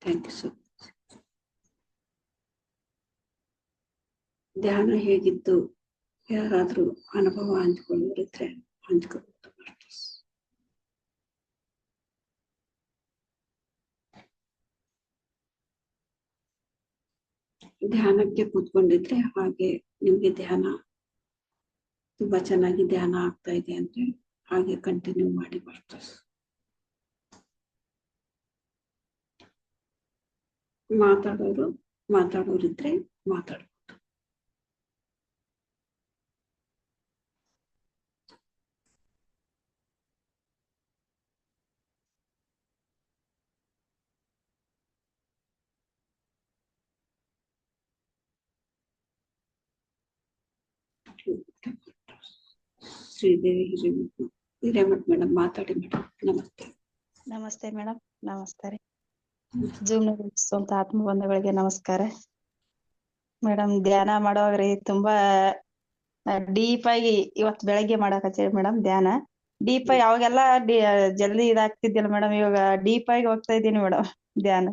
thank you so much. ಧ್ಯಾನ ಹೇಗಿತ್ತು ಯಾರಾದ್ರೂ ಅನುಭವ ಹಂಚ್ಕೊಳ್ಳೋರಿದ್ರೆ ಹಂಚ್ಕೋಬಹುದು ಮಾಸ್ಟರ್ಸ್. ಧ್ಯಾನಕ್ಕೆ ಕೂತ್ಕೊಂಡಿದ್ರೆ ಹಾಗೆ ನಿಮ್ಗೆ ಧ್ಯಾನ ತುಂಬಾ ಚೆನ್ನಾಗಿ ಧ್ಯಾನ ಆಗ್ತಾ ಇದೆ ಅಂದ್ರೆ ಹಾಗೆ ಕಂಟಿನ್ಯೂ ಮಾಡಿ ಮಾಸ್ಟರ್ಸ್. ಮಾತಾಡೋರಿದ್ರೆ ಮಾತಾಡ್ಬೋದು. ಶ್ರೀದೇವಿ ಹಿರೇಮಠ್ ಮೇಡಮ್ ಮಾತಾಡಿ ಮೇಡಮ್. ನಮಸ್ತೆ. ನಮಸ್ತೆ ಮೇಡಮ್. ನಮಸ್ಕಾರ. ಜೂಮ್ ಸ್ವಂತ ಆತ್ಮ ಬಂಧುಗಳಿಗೆ ನಮಸ್ಕಾರ ಮೇಡಮ್. ಧ್ಯಾನ ಮಾಡೋಗ್ರಿ ತುಂಬಾ ಡೀಪ್ ಆಗಿ ಇವತ್ ಬೆಳಗ್ಗೆ ಮಾಡಕತ್ತೀವಿ ಮೇಡಮ್. ಧ್ಯಾನ ಡೀಪ್ ಆಗಿ ಅವಾಗೆಲ್ಲ ಜಲ್ದಿ ಇದಾಗ್ತಿದ್ದಿಲ್ಲ ಮೇಡಮ್. ಇವಾಗ ಡೀಪ್ ಆಗಿ ಹೋಗ್ತಾ ಇದ್ದೀನಿ ಮೇಡಮ್. ಧ್ಯಾನ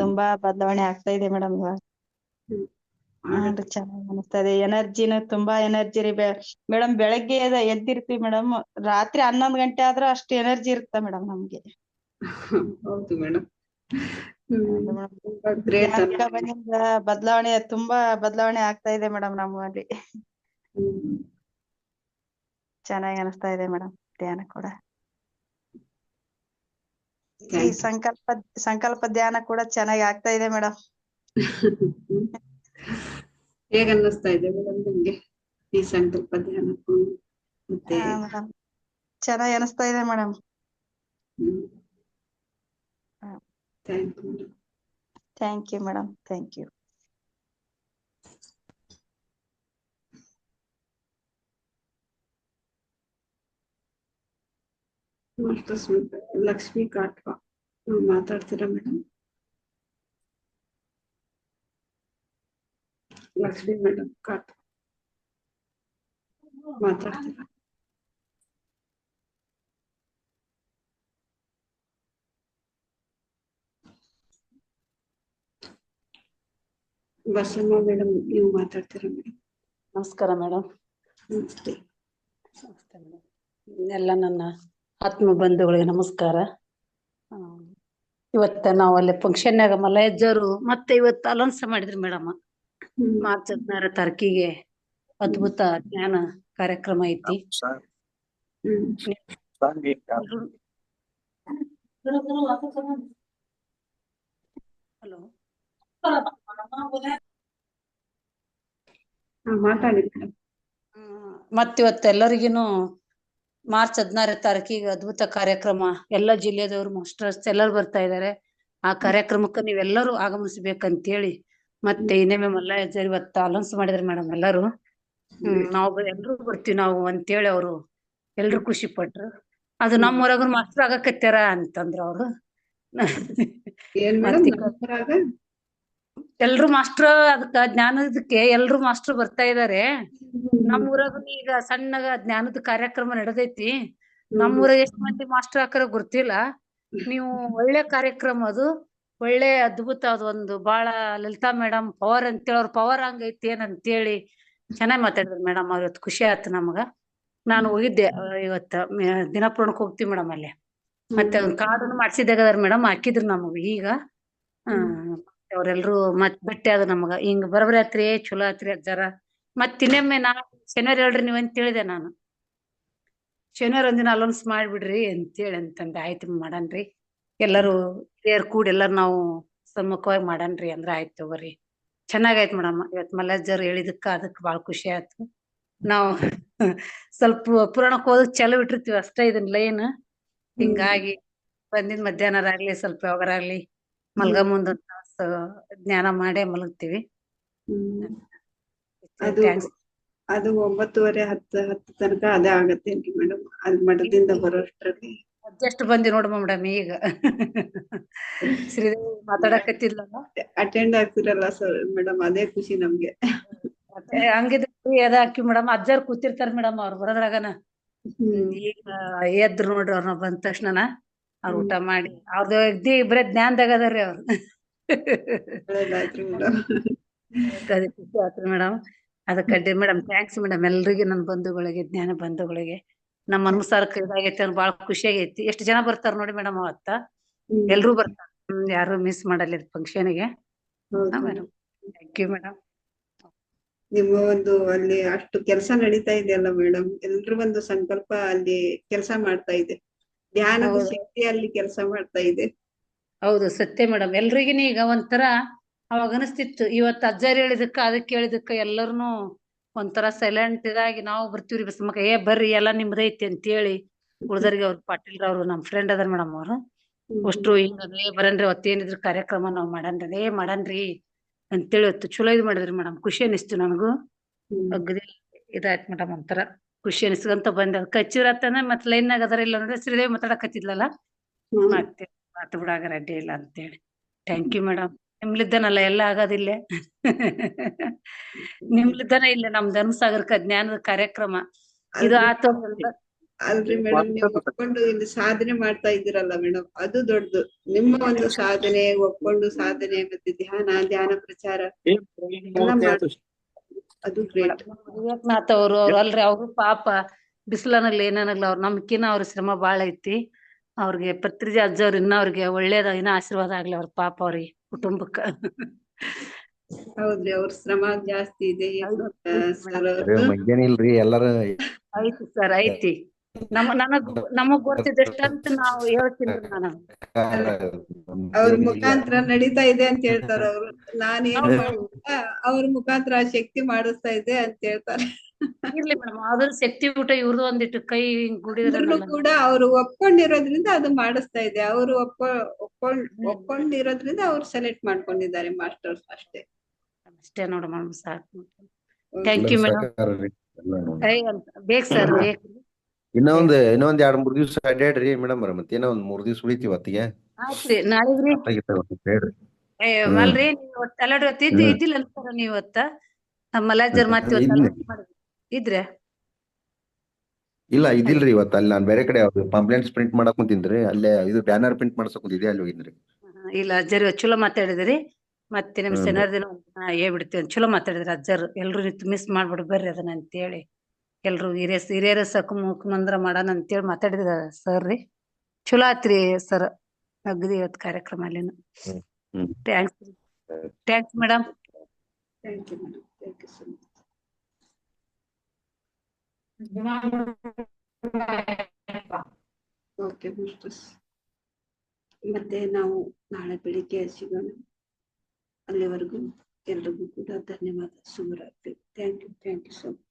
ತುಂಬಾ ಬದಲಾವಣೆ ಆಗ್ತಾ ಇದೆ ಮೇಡಮ್. ಇವಾಗ ಚೆನ್ನಾಗಿ ಅನಿಸ್ತಾ ಇದೆ. ಎನರ್ಜಿನೂ ತುಂಬಾ ಎನರ್ಜಿ ರೀ ಮೇಡಮ್. ಬೆಳಗ್ಗೆ ಎದ್ದಿರ್ತೀವಿ ಮೇಡಮ್, ರಾತ್ರಿ 11 ಗಂಟೆ ಆದ್ರೂ ಅಷ್ಟು ಎನರ್ಜಿ ಇರುತ್ತೆ ಮೇಡಮ್ ನಮ್ಗೆ. ಹೌದು ಮೇಡಮ್. ಬದಲಾವಣೆ ತುಂಬಾ ಬದಲಾವಣೆ ಆಗ್ತಾ ಇದೆ ಮೇಡಮ್ ನಮ್ಮಲ್ಲಿ. ಚೆನ್ನಾಗಿ ಅನಿಸ್ತಾ ಇದೆ ಮೇಡಮ್ ಧ್ಯಾನ ಕೂಡ. ಈ ಸಂಕಲ್ಪ ಧ್ಯಾನ ಕೂಡ ಚೆನ್ನಾಗಿ ಆಗ್ತಾ ಇದೆ ಮೇಡಮ್. ಹೇಗ ಅನ್ನಿಸ್ತಾ ಇದೆ ಮೇಡಮ್ ನಿಮ್ಗೆ ಈ ಸಂಕಲ್ಪ ಧ್ಯಾನಕ್ಕೂ ಮತ್ತೆ ಮೇಡಮ್ ಚೆನ್ನಾಗಿ ಅನಿಸ್ತಾ ಇದೆ madam. Thank you madam. Thank you madam, thank you. Lakshmi ಕಾಟ್ವಾ ಮಾತಾಡ್ತೀರಾ ಮೇಡಮ್? ಲಕ್ಷ್ಮಿ ಮೇಡಮ್ ಕಾಟ್ವಾ ಮಾತಾಡ್ತೀರಾ? ಬಸಮ್ಮ ಮೇಡಮ್ ನೀವು ಮಾತಾಡ್ತೀರಾ ಮೇಡಮ್? ನಮಸ್ಕಾರ ಮೇಡಮ್. ನಮಸ್ತೆ. ನಮಸ್ತೆ ಮೇಡಮ್. ಎಲ್ಲ ನನ್ನ ಆತ್ಮ ಬಂಧುಗಳಿಗೆ ನಮಸ್ಕಾರ. ಇವತ್ತ ನಾವು ಅಲ್ಲಿ ಫಂಕ್ಷನ್ಯಾಗ ಮಲಯಜ್ಜರು ಮತ್ತೆ ಇವತ್ತು ಅಲೌನ್ಸ್ ಮಾಡಿದ್ರಿ ಮೇಡಮ್. ಮಾರ್ಚ್ 16 ತಾರೀಕಿಗೆ ಅದ್ಭುತ ಜ್ಞಾನ ಕಾರ್ಯಕ್ರಮ ಐತಿ. ಹಲೋ ಮಾತಾಡಿ ಮೇಡಮ್. ಮತ್ತಿವತ್ತು ಎಲ್ಲರಿಗೂನು ಮಾರ್ಚ್ 16 ತಾರೀಕಿಗೆ ಅದ್ಭುತ ಕಾರ್ಯಕ್ರಮ, ಎಲ್ಲ ಜಿಲ್ಲೆದವರು ಮಾಸ್ಟರ್ಸ್ ಎಲ್ಲರೂ ಬರ್ತಾ ಇದ್ದಾರೆ. ಆ ಕಾರ್ಯಕ್ರಮಕ್ಕೆ ನೀವೆಲ್ಲರೂ ಆಗಮಿಸ್ಬೇಕಂತೇಳಿ ಮತ್ತೆ ಇನ್ನೊಮ್ಮೆ ಮಲ್ಲಯ್ಯಜ್ಜರು ಇವತ್ತು ಅಲೌನ್ಸ್ ಮಾಡಿದ್ರಿ ಮೇಡಮ್. ಎಲ್ಲರೂ ನಾವು ಎಲ್ರು ಬರ್ತೀವಿ ನಾವು ಅಂತೇಳಿ ಅವರು ಎಲ್ರು ಖುಷಿ ಪಟ್ರು. ಅದು ನಮ್ಮೂರಾಗ ಮಾಸ್ಟರ್ ಆಗಕತ್ಯಾರ ಅಂತಂದ್ರ ಅವರು. ಏನ್ ಮೇಡಮ್ ಎಲ್ರು ಮಾಸ್ಟರ್ ಅದಕ್ಕ ಜ್ಞಾನದಕ್ಕೆ ಎಲ್ರು ಮಾಸ್ಟರ್ ಬರ್ತಾ ಇದಾರೆ. ನಮ್ಮೂರಾಗ ಈಗ ಸಣ್ಣಗ ಜ್ಞಾನದ ಕಾರ್ಯಕ್ರಮ ನಡೆದೈತಿ. ನಮ್ಮೂರಾಗ ಎಷ್ಟು ಮಂದಿ ಮಾಸ್ಟರ್ ಹಾಕರ ಗೊತ್ತಿಲ್ಲ. ನೀವು ಒಳ್ಳೆ ಕಾರ್ಯಕ್ರಮ, ಅದು ಒಳ್ಳೆ ಅದ್ಭುತ. ಅದು ಒಂದು ಬಾಳ ಲಲಿತಾ ಮೇಡಮ್ ಪವರ್ ಅಂತೇಳಿ ಅವ್ರ ಪವರ್ ಹಂಗೈತಿ ಏನಂತೇಳಿ ಚೆನ್ನಾಗಿ ಮಾತಾಡಿದ್ರು ಮೇಡಮ್. ಇವತ್ತು ಖುಷಿ ಆಯ್ತು ನಮಗ. ನಾನು ಹೋಗಿದ್ದೆ ಇವತ್ತ ದಿನಪೂರ್ಣಕ್ ಹೋಗ್ತೀವಿ ಮೇಡಮ್ ಅಲ್ಲಿ. ಮತ್ತೆ ಅವ್ನ ಕಾರ್ಡನ್ನು ಮಾಡ್ಸಿದ್ದಾಗದಾರ ಮೇಡಮ್, ಹಾಕಿದ್ರು ನಮಗ ಈಗ. ಅವ್ರೆಲ್ರು ಮತ್ ಬಟ್ಟೆ ಅದ ನಮಗ ಹಿಂಗ್ ಬರಬರಿ ಆತ್ರಿ, ಚಲೋ ಆತ್ರಿ ಅಜ್ಜಾರ. ಮತ್ ಇನ್ನೊಮ್ಮೆ ನಾ ಶನಿವಾರ ಹೇಳ್ರಿ ನೀವ್ ಅಂತ ಹೇಳಿದೆ ನಾನು. ಶನಿವಾರ ಒಂದಿನ ಅಲೌನ್ಸ್ ಮಾಡ್ಬಿಡ್ರಿ ಅಂತೇಳಿ ಅಂತಂದೆ. ಆಯ್ತು ಮಾಡನ್ರಿ, ಎಲ್ಲರೂ ಹಿರಿಯರ್ ಕೂಡಿ ಎಲ್ಲಾರು ನಾವು ಸಮ್ಮುಖವಾಗಿ ಮಾಡನ್ರಿ ಅಂದ್ರ ಆಯ್ತು ತಗೋರಿ. ಚೆನ್ನಾಗಾಯ್ತು ಮೇಡಮ್. ಇವತ್ ಮಲ್ಲಜ್ಜರು ಹೇಳಿದಕ್ಕ ಅದಕ್ ಬಾಳ ಖುಷಿ ಆಯ್ತು. ನಾವು ಸ್ವಲ್ಪ ಪುರಾಣಕ್ ಓದಕ್ ಚಾಲು ಇಟ್ಟಿರ್ತೀವಿ ಅಷ್ಟೇ ಇದನ್ ಲೈನ್. ಹಿಂಗಾಗಿ ಬಂದಿದ್ ಮಧ್ಯಾಹ್ನರಾಗ್ಲಿ ಸ್ವಲ್ಪ ಯಾವಾಗರಾಗ್ಲಿ ಮಲ್ಗ ಮುಂದ ಜ್ಞಾನ ಮಾಡೇ ಮಲಗ್ತೀವಿ. ಅದು 9:30 10 ತನಕ ಅದೇ ಆಗತ್ತೇನ್ರಿ ಮೇಡಮ್? ಅದ್ ಮಠದಿಂದ ಬರೋಷ್ಟ್ರಲ್ಲಿ ಅಡ್ಜಸ್ಟ್ ಬಂದಿ ನೋಡಮ್ಮ ಮೇಡಮ್. ಈಗ ಶ್ರೀದೇವಿ ಮಾತಾಡಕತ್ತಿದ್ಲಲ್ಲ, ಅಟೆಂಡ್ ಆಗ್ತಿರಲ್ಲ ಸರ್ ಮೇಡಮ್, ಅದೇ ಖುಷಿ ನಮ್ಗೆ. ಹಂಗಿದ್ರಿ ಅದ ಹಾಕಿ ಮೇಡಮ್. ಅಜ್ಜಾರ್ ಕೂತಿರ್ತಾರ ಮೇಡಮ್ ಅವ್ರು ಬರೋದ್ರಾಗನ. ಈಗ ಎದ್ರು ನೋಡ್ರಿ ಅವ್ರನ್ನ ಬಂದ ತಕ್ಷಣನ ಅವ್ರ ಊಟ ಮಾಡಿ ಅವ್ರದ್ದು ಅಗ್ದಿ ಬರೇ ಜ್ಞಾನದಾಗ ಅದಾರ್ರಿ ಅವ್ರು. ಖುಷಿ ಆತ್ರಿ ಮೇಡಮ್. ಅದಕ್ಕೆ ಮೇಡಮ್ ಥ್ಯಾಂಕ್ಸ್ ಮೇಡಮ್. ಎಲ್ರಿಗೆ ನನ್ನ ಬಂಧುಗಳಿಗೆ, ಜ್ಞಾನ ಬಂಧುಗಳಿಗೆ ನಮ್ಮ ಅನುಸಾರಕ್ಕೆ ಇದಾಗೈತಿ ಅಂತ ಬಾಳ ಖುಷಿ ಆಗೈತಿ. ಎಷ್ಟು ಜನ ಬರ್ತಾರ ನೋಡಿ ಮೇಡಮ್ ಅವತ್ತ. ಎಲ್ರು ಬರ್ತಾರ, ಯಾರು ಮಿಸ್ ಮಾಡಲ್ಲ ಫಂಕ್ಷನ್ಗೆ. Madam thank you madam. ನಿಮ್ಮ ಒಂದು ಅಲ್ಲಿ ಅಷ್ಟು ಕೆಲಸ ನಡೀತಾ ಇದೆಯಲ್ಲ ಮೇಡಮ್, ಎಲ್ರು ಒಂದು ಸಂಕಲ್ಪ ಅಲ್ಲಿ ಕೆಲಸ ಮಾಡ್ತಾ ಇದೆ. ಧ್ಯಾನದ ಶಕ್ತಿ ಅಲ್ಲಿ ಕೆಲಸ ಮಾಡ್ತಾ ಇದೆ. ಹೌದು ಸತ್ಯ ಮೇಡಮ್. ಎಲ್ರಿಗಿನ ಈಗ ಒಂಥರ ಅವಾಗ ಅನಿಸ್ತಿತ್ತು, ಇವತ್ತು ಅಜ್ಜಾರ್ ಹೇಳಿದಕ್ಕ ಅದಕ್ಕೆ ಹೇಳಿದಕ್ಕ ಎಲ್ಲರನು ಒಂಥರ ಸೈಲೆಂಟ್ ಇದಾಗಿ ನಾವು ಬರ್ತೀವ್ರಿ ಬಸಮ್ಮಕ್ಕ, ಬರ್ರಿ ಎಲ್ಲಾ ನಿಮ್ದೈತಿ ಅಂತೇಳಿ ಉಳ್ದರ್ಗೆ ಅವ್ರು ಪಾಟೀಲ್ರ ಅವ್ರು ನಮ್ ಫ್ರೆಂಡ್ ಅದಾರ ಮೇಡಮ್ ಅವ್ರು. ಅಷ್ಟ್ರು ಹಿಂಗೇ ಬರನ್ರಿ ಅವತ್ತೇನಿದ್ರು ಕಾರ್ಯಕ್ರಮ ನಾವ್ ಮಾಡನ್ರಿ ಅಂತೇಳಿ ಹೊತ್ತು ಚಲೋ ಇದ್ ಮಾಡಿದ್ರಿ ಮೇಡಮ್. ಖುಷಿ ಅನಿಸ್ತು ನನಗೂ. ಅಗ್ದಿ ಇದಾಯ್ತು ಮೇಡಮ್. ಒಂಥರ ಖುಷಿ ಅನಿಸ್ಕಂತ ಬಂದ ಕಚ್ಚಿರತ್ತನ ಮತ್ ಲೈನ್ನಾಗ ಅದರ ಇಲ್ಲ ನೋಡ್ರಿ ಶ್ರೀದೇವಿ ಮಾತಾಡಕತ್ತಿದ್ಲಲ್ಲ, ಮತ್ತೆ ಮಾತು ಬಿಡಾಗ ಅಡ್ಡಿ ಇಲ್ಲ ಅಂತೇಳಿ. Thank you madam. ನಿಮ್ಲಿದ್ದನಲ್ಲ ಎಲ್ಲ ಆಗೋದಿಲ್ಲ. ನಿಮ್ಲಿದ್ದನ ಇಲ್ಲ ನಮ್ ಧರ್ಮಸಾಗರಕ್ಕ ಜ್ಞಾನದ ಕಾರ್ಯಕ್ರಮ ಇದು ಆತ. ಅಲ್ರಿ ಮೇಡಮ್, ನೀವು ಒಪ್ಕೊಂಡು ಇಲ್ಲಿ ಸಾಧನೆ ಮಾಡ್ತಾ ಇದ್ದೀರಲ್ಲ ಮೇಡಮ್, ಅದು ದೊಡ್ಡದು. ನಿಮ್ಮ ಒಂದು ಸಾಧನೆ ಒಪ್ಕೊಂಡು ಸಾಧನೆ ಮತ್ತೆ ಧ್ಯಾನ ಪ್ರಚಾರ ಅದು ಗ್ರೇಟ್. ವಿವೇಕನಾಥ್ ಅವ್ರು ಅಲ್ರಿ, ಅವ್ರು ಪಾಪ ಬಿಸಿಲನಲ್ಲಿ ಏನಾನಲ್ಲ ಅವ್ರು ನಮ್ಕಿನ ಅವ್ರ ಶ್ರಮ ಬಾಳ ಐತಿ. ಅವ್ರಿಗೆ ಪತ್ರಿಜಾ ಅಜ್ಜವ್ರ ಇನ್ನ ಅವ್ರಿಗೆ ಒಳ್ಳೇದ ಇನ್ನ ಆಶೀರ್ವಾದ ಆಗ್ಲಿ ಅವ್ರ ಪಾಪ ಅವ್ರಿಗೆ ಕುಟುಂಬಕ್ಕ. ಹೌದ್ರಿ, ಅವ್ರ ಶ್ರಮ ಜಾಸ್ತಿ ಇದೆ. ಮಂಗೇನಿಲ್ರಿ ಎಲ್ಲಾರ ಐತಿ ಸರ್ ಐತಿ. ನಮಗ್ ಗೊತ್ತಿದ್ದಷ್ಟಂತ ನಾವು ಹೇಳ್ತೀನಿ ನಾನು. ಅವ್ರ ಮುಖಾಂತರ ನಡೀತಾ ಇದೆ ಅಂತ ಹೇಳ್ತಾರ ಅವ್ರು. ನಾನೇನು ಹೌದು. ಮಾಡಿಲ್ಲ, ಅವ್ರ ಮುಖಾಂತರ ಆ ಶಕ್ತಿ ಮಾಡಿಸ್ತಾ ಇದೆ ಅಂತ ಹೇಳ್ತಾರೆ. ಇರ್ಲಿ ಮೇಡಮ್, ಅದ್ರ ಶಕ್ತಿ ಊಟ ಇವ್ರದ್ದು ಒಂದಿಟ್ಟು ಕೈ ಹಿಂಗ್ ಅಂದ್ರೂ ಗುಡಿದ್ರಲ್ಲ. ಕೂಡ ಅವ್ರು ಒಪ್ಕೊಂಡಿರೋದ್ರಿಂದ ಅದು ಮಾಡಿಸ್ತಾ ಇದೆ. ಅವರು ಒಪ್ಕೊಂಡಿರೋದ್ರಿಂದ ಅವ್ರು ಸೆಲೆಕ್ಟ್ ಮಾಡ್ಕೊಂಡಿದ್ದಾರೆ ಮಾಸ್ಟರ್ಸ್ ಅಷ್ಟೇ. ಅಷ್ಟೇ ನೋಡ ಮೇಡಮ್, ಸಾಕು. Thank you madam. ಬೇಕು ಸರ್, ಬೇಕು. ಇನ್ನೊಂದ್ 2-3 ದಿವ್ಸ ಅಡ್ಯಾಡ್ರಿ ಮೇಡಮ್. ಮತ್ತೆ ಏನೋ 3 ದಿವ್ಸ ಉಳಿತಿ ಇವತ್ತಿಗೆ. ಆಯ್ತ್ರಿ, ನಾಳೆಗ್ರಿ. ಹೇಳ್ರಿ. ಮಲ್ರಿ ನೀವ್ ಎಲ್ಲರೂ ಇದ್ದಿಲ್ಲ ಅಂತಾರ ನೀವ್ ಇವತ್ತ ಮಲಾಜರ್ ಮತ್ತೆ ಇದ್ರೆ ಇಲ್ಲ ಇದಿಲ್ರಿ ಇವತ್ತ. ಅಲ್ಲಿ ನಾನ್ ಬೇರೆ ಕಡೆ ಪಾಂಪ್ಲೆಂಟ್ಸ್ ಪ್ರಿಂಟ್ ಮಾಡಕ್ ಕುಂತಿನ್ರಿ. ಅಲ್ಲೇ ಇದು ಬ್ಯಾನರ್ ಪ್ರಿಂಟ್ ಮಾಡ್ಸಕ್ ಕುಂತಿದ್ದೆ, ಅಲ್ಲಿ ಹೋಗಿನ್ರಿ. ಇಲ್ಲ ಅಜ್ಜರ್ ಚಲೋ ಮಾತಾಡಿದ್ರಿ. ಮತ್ತೆ ನಿಮ್ ಶನಿವಾರ ದಿನ ಹೇಳ್ಬಿಡ್ತೇವೆ. ಚಲೋ ಮಾತಾಡಿದ್ರಿ ಅಜ್ಜರ್. ಎಲ್ರು ಮಿಸ್ ಮಾಡ್ಬಿಡು ಬರ್ರಿ ಅದನ್ನ ಅಂತೇಳಿ ಎಲ್ರು ಹಿರಿಯರ ಮುಖಮಂದ್ರ ಮಾಡೋಣ ಅಂತೇಳಿ ಮಾತಾಡಿದ್ರ ಸರ್ ರೀ. ಚಲೋ ಆತ್ರಿ ಸರ್ ಅಗ್ದಿ ಇವತ್ ಕಾರ್ಯಕ್ರಮ ಅಲ್ಲಿನ. Thanks madam. Thank you madam, thank you so much. Okay masters, ಮತ್ತೆ ನಾವು ನಾಳೆ ಬೆಳಿಗ್ಗೆ ಸಿಗೋಣ. ಅಲ್ಲಿವರೆಗೂ ಎಲ್ರಿಗೂ ಕೂಡ ಧನ್ಯವಾದ. ಶುಭರಾತ್ರಿ. Thank you so much.